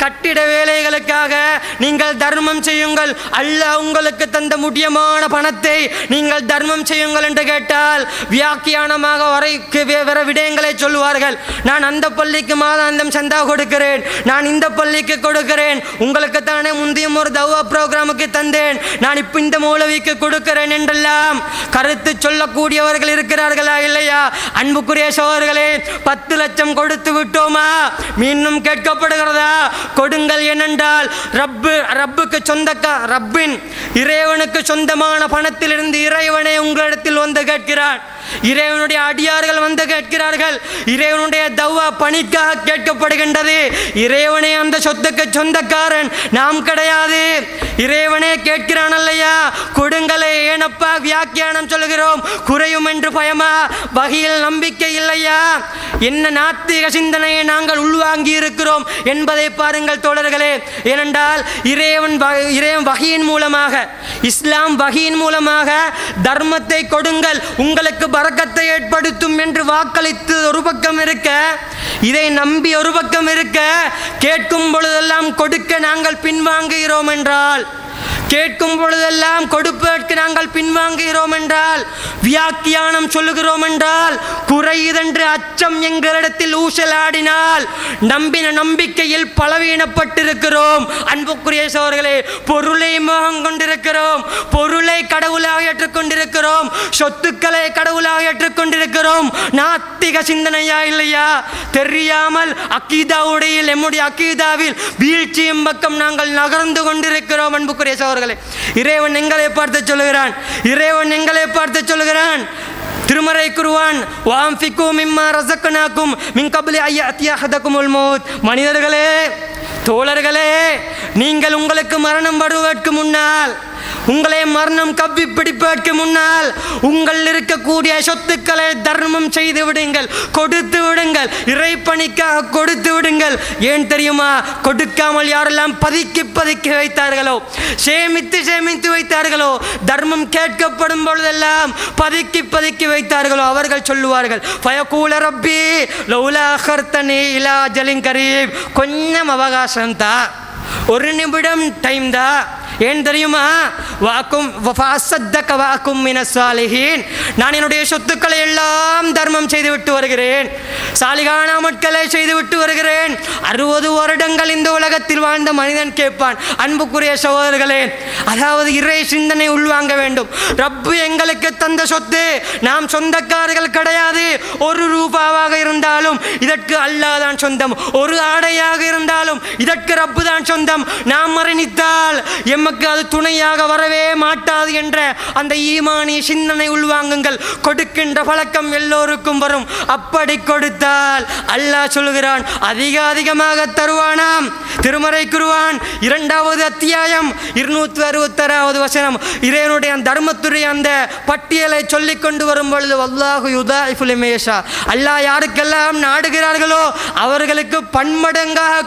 கட்டிட வேலைகளுக்காக நீங்கள் தர்மம் செய்யுங்கள், அல்லாஹ் உங்களுக்கு தந்த முக்கியமான பணத்தை நீங்கள் தர்மம் செய்யுங்கள் என்று கேட்டால் வியாக்கியானமாக வேற விடயங்களை சொல்வார்கள். நான் அந்த பள்ளிக்கு மாதாந்தம் சந்தா கொடுக்கிறேன், நான் இந்த பள்ளிக்கு கொடுக்கிறேன், உங்களுக்கு தானே முந்தையும் ஒரு தவ்வா ப்ரோக்ராமுக்கு தந்தேன், நான் இப்ப இந்த மௌலவிக்கு கொடுக்கிறேன் என்றெல்லாம் கருத்து சொல்லக்கூடியவர்கள் இருக்கிறார்களா இல்லையா? அன்புக்குரிய சகோதரர்களே, 10 லட்சம் கொடுத்து விட்டோமா, மீண்டும் கேட்கப்படுகிறதா? கொடுங்கள். ஏனென்றால் ரப்பின் இறைவனுக்கு சொந்தமான பணத்திலிருந்து இறைவனே உங்களிடத்தில் வந்து கேட்கிறான். இறைவனுடைய அடியார்கள் வந்து கேட்கிறார்கள். இறைவனுடைய தவ்வா பணிக்காக கேட்கப்படுகின்றது. இறைவனே அந்த சொத்துக்கு சொந்தக்காரன், நாம் கிடையாது. இறைவனே கேட்கிறான் இல்லையா? கொடுங்களே. ஏனப்பா வியாக்கியானம் சொல்கிறோம், குறையும் என்று பயமா? வகையில் நம்பிக்கை இல்லையா? என்ன நாத்திக சிந்தனையை நாங்கள் உள்வாங்கி இருக்கிறோம் என்பதை பாருங்கள் தோழர்களே. ஏனென்றால் இறைவன் வகையின் மூலமாக, இஸ்லாம் வகையின் மூலமாக தர்மத்தை கொடுங்கள், உங்களுக்கு பரக்கத்தை ஏற்படுத்தும் என்று வாக்களித்து ஒரு பக்கம் இருக்க, இதை நம்பி ஒரு பக்கம் இருக்க, கேட்கும் பொழுதெல்லாம் கொடுக்க நாங்கள் பின்வாங்குகிறோம் என்றால், கேட்கும் பொழுதெல்லாம் கொடுப்பதற்கு நாங்கள் பின்வாங்குகிறோம் என்றால், வியாக்கியானம் சொல்லுகிறோம் என்றால், குறையுதென்று அச்சம் எங்களிடத்தில் ஊசலாடினால் நம்பின நம்பிக்கையில் பலவீனப்பட்டிருக்கிறோம். அன்புக்குரிய சகோதரர்களே, பொருளை மோகம் கொண்டிருக்கிறோம், பொருளை கடவுளாக ஏற்றுக்கொண்டிருக்கிறோம், சொத்துக்களை கடவுளாக ஏற்றுக்கொண்டிருக்கிறோம். நாத்திக சிந்தனையா இல்லையா? தெரியாமல் அக்கீதாவுடைய நம்முடைய அக்கீதாவில் வீழ்ச்சியும் பக்கம் நாங்கள் நகர்ந்து கொண்டிருக்கிறோம். அன்புக்குரிய சகோதரர்களே, இறைவன் எங்களை பார்த்து சொல்லுகிறான், திருமறை குர்ஆன், வான்ஃபிகு மிம்மா ரஸக்னாகும் மின் கப்லி அய்யஅத்திய அஹதகுமுல் மௌத். மனிதர்களே, தோழர்களே, நீங்கள் உங்களுக்கு மரணம் வருவதற்கு முன்னால், உங்களை மரணம் கவ்வி பிடிப்பதற்கு முன்னால் உங்கள் இருக்கக்கூடிய சொத்துக்களை தர்மம் செய்து விடுங்கள், கொடுத்து விடுங்கள், இறைப்பணிக்காக கொடுத்து விடுங்கள். ஏன் தெரியுமா? கொடுக்காமல் யாரெல்லாம் பதுக்கி வைத்தார்களோ, சேமித்து வைத்தார்களோ, தர்மம் கேட்கப்படும் பொழுதெல்லாம் பதுக்கி வைத்தார்களோ, அவர்கள் சொல்லுவார்கள், ஃபயகூல ரப்பி லௌலா அഖர்தனி இலா அஜலின் கரீப், கொஞ்சம் அவகாசம் தா, ஒரு நிமிடம் டைம் தா. ஏன் தெரியுமா? நான் என்னுடைய சொத்துக்களை எல்லாம் தர்மம் செய்து விட்டு வருகிறேன், சாலிகான மக்களை செய்து விட்டு வருகிறேன். 60 வருடங்கள் இந்த உலகத்தில் வாழ்ந்த மனிதன் கேட்பான். அன்புக்குரிய சகோதரர்களே, அதாவது இறை சிந்தனை உள்வாங்க வேண்டும். ரப்பு எங்களுக்கு தந்த சொத்து, நாம் சொந்தக்காரர்கள் கிடையாது. 1 ரூபாவாக இருந்தாலும் இதற்கு அல்லாஹ் தான் சொந்தம், 1 ஆடையாக இருந்தாலும் இதற்கு ரப்பு தான் சொந்தம். நாம் மரணித்தால் எமக்கு அது துணையாக வரவே மாட்டாது என்ற அந்த ஈமானிய சிந்தனை உள்வாங்குங்கள். கொடுக்கின்ற பழக்கம் எல்லோருக்கும் வரும். அப்படி கொடுத்தால் அல்லாஹ் சொல்கிறான், அதிகமாக தருவானாம். திருமறை குர்ஆன் 2வது அத்தியாயம் 266வது வசனம். இறைவனுடைய தர்மத்துடைய அந்த பட்டியலை சொல்லிக் கொண்டு வரும் பொழுது, வல்லாஹு யுதாயிஃபு லிமன் யஷா, அல்லாஹ் யாருக்கெல்லாம் நாடுகிறார்களோ அவர்களுக்கு பன்மடங்காக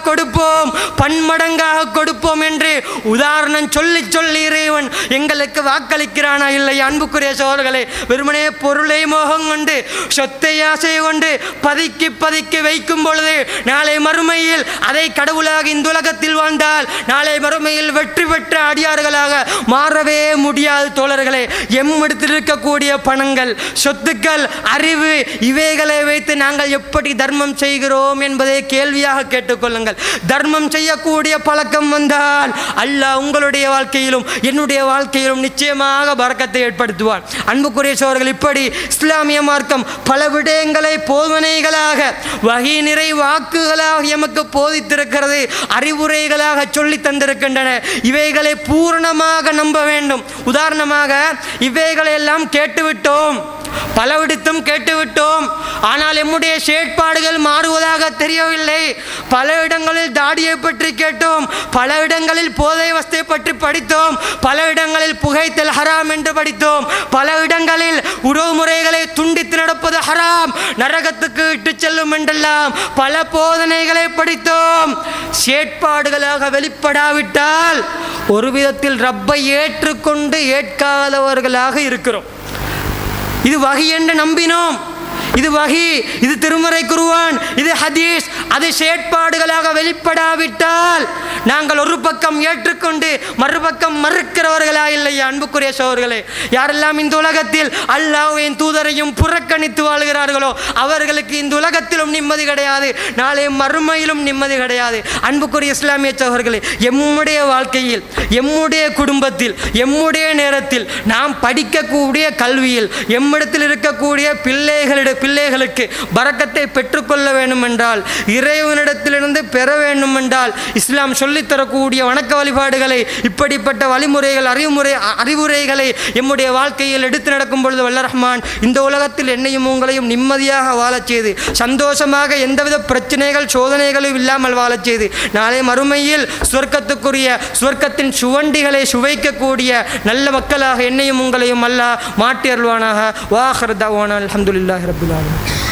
கொடுப்போம் என்று உதாரணம் சொல்லி சொல்லி இறைவன் எங்களுக்கு வாக்களிக்கிறானா இல்லை? அன்புக்குரிய சோழர்களே, வெறுமனே பொருளை மோகம் கொண்டு சொத்தை ஆசை கொண்டு பதுக்கி பதுக்கி வைக்கும் பொழுது நாளை மறுமையில் அதை கடவுளாக இந்த உலகத்தில் வாழ்ந்தால் நாளை மறுமையில் வெற்றி பெற்ற அடியார்களாக மாறவே முடியாது. தோழர்களே, எம்மிடத்தில் இருக்கக்கூடிய பணங்கள், சொத்துக்கள், அறிவு, இவைகளை வைத்து நாங்கள் எப்படி தர்மம் செய்கிறோம் என்பதை கேள்வியாக கேட்டுக்கொள்ளுங்கள். தர்மம் செய்யக்கூடிய பழக்கம் வந்தால் அல்லாஹ் உங்களுடைய வாழ்க்கையிலும் என்னுடைய வாழ்க்கையிலும் நிச்சயமாக பரக்கத்தை ஏற்படுத்துவான். அன்புக்குரிய சோழர்கள், இப்படி இஸ்லாமிய மார்க்கம் பல விடயங்களை போதனைகளாக, வகை நிறை வாக்குகளாக எமக்கு போதித்திருக்கிறது, அறிவுரைகளாக சொல்லி தந்திருக்கின்றன. இவைகளை பூரணமாக நம்ப வேண்டும். உதாரணமாக, இவைகளை எல்லாம் கேட்டுவிட்டோம், பலவிடத்தும் கேட்டுவிட்டோம், ஆனால் எம்முடைய செயற்பாடுகள் மாறுவதாக தெரியவில்லை. பல இடங்களில் தாடியை பற்றி கேட்டோம், பல இடங்களில் போதை வஸ்தை பற்றி படித்தோம், பல இடங்களில் புகைத்தல் ஹராம் என்று படித்தோம், பல இடங்களில் உறவு முறைகளை துண்டித்து நடப்பது ஹராம், நரகத்துக்கு இட்டு செல்லும் என்றெல்லாம் பல போதனைகளை படித்தோம். செயற்பாடுகளாக வெளிப்படாவிட்டால் ஒரு விதத்தில் ரப்பை ஏற்றுக்கொண்டு ஏற்காதவர்களாக இருக்கிறோம். இது வஹி என்று நம்பினோம், இது வஹி, இது திருமறை குர்ஆன், இது ஹதீஸ். அது செயற்பாடுகளாக வெளிப்படாவிட்டால் நாங்கள் ஒரு பக்கம் ஏற்றுக்கொண்டு மறுபக்கம் மறுக்கிறவர்களா இல்லையா? அன்புக்குரிய சகோதரர்களே, யாரெல்லாம் இந்த உலகத்தில் அல்லாஹ்வின் தூதரையும் புறக்கணித்து வாழ்கிறார்களோ அவர்களுக்கு இந்த உலகத்திலும் நிம்மதி கிடையாது, நாளை மறுமையிலும் நிம்மதி கிடையாது. அன்புக்குரிய இஸ்லாமிய சகோதரர்களே, எம்முடைய வாழ்க்கையில், எம்முடைய குடும்பத்தில், எம்முடைய நேரத்தில் நாம் படிக்கக்கூடிய கல்வியில் எம்மிடத்தில் இருக்கக்கூடிய பிள்ளைகளுக்கு பரக்கத்தை பெற்றுக்கொள்ள வேண்டும் என்றால், இறைவனிடத்திலிருந்து பெற வேண்டும் என்றால், இஸ்லாம் சொல்லித்தரக்கூடிய வணக்க வழிபாடுகளை, இப்படிப்பட்ட வழிமுறைகள், அறிவுரைகளை எம்முடைய வாழ்க்கையில் எடுத்து நடக்கும் பொழுது வல்ல ரஹ்மான் இந்த உலகத்தில் என்னையும் உங்களையும் நிம்மதியாக வாழச் செய்து, சந்தோஷமாக எந்தவித பிரச்சனைகள் சோதனைகளும் இல்லாமல் வாழச் செய்து, நாளை மறுமையில் சுவர்க்கத்தின் சுவண்டிகளை சுவைக்கக்கூடிய நல்ல மக்களாக என்னையும் உங்களையும் அல்லாஹ் மாற்றி அருள்வானாக. வாஹிர் தஅவானா அல்ஹம்துலில்லாஹி ரப்பில் ஆலமீன்.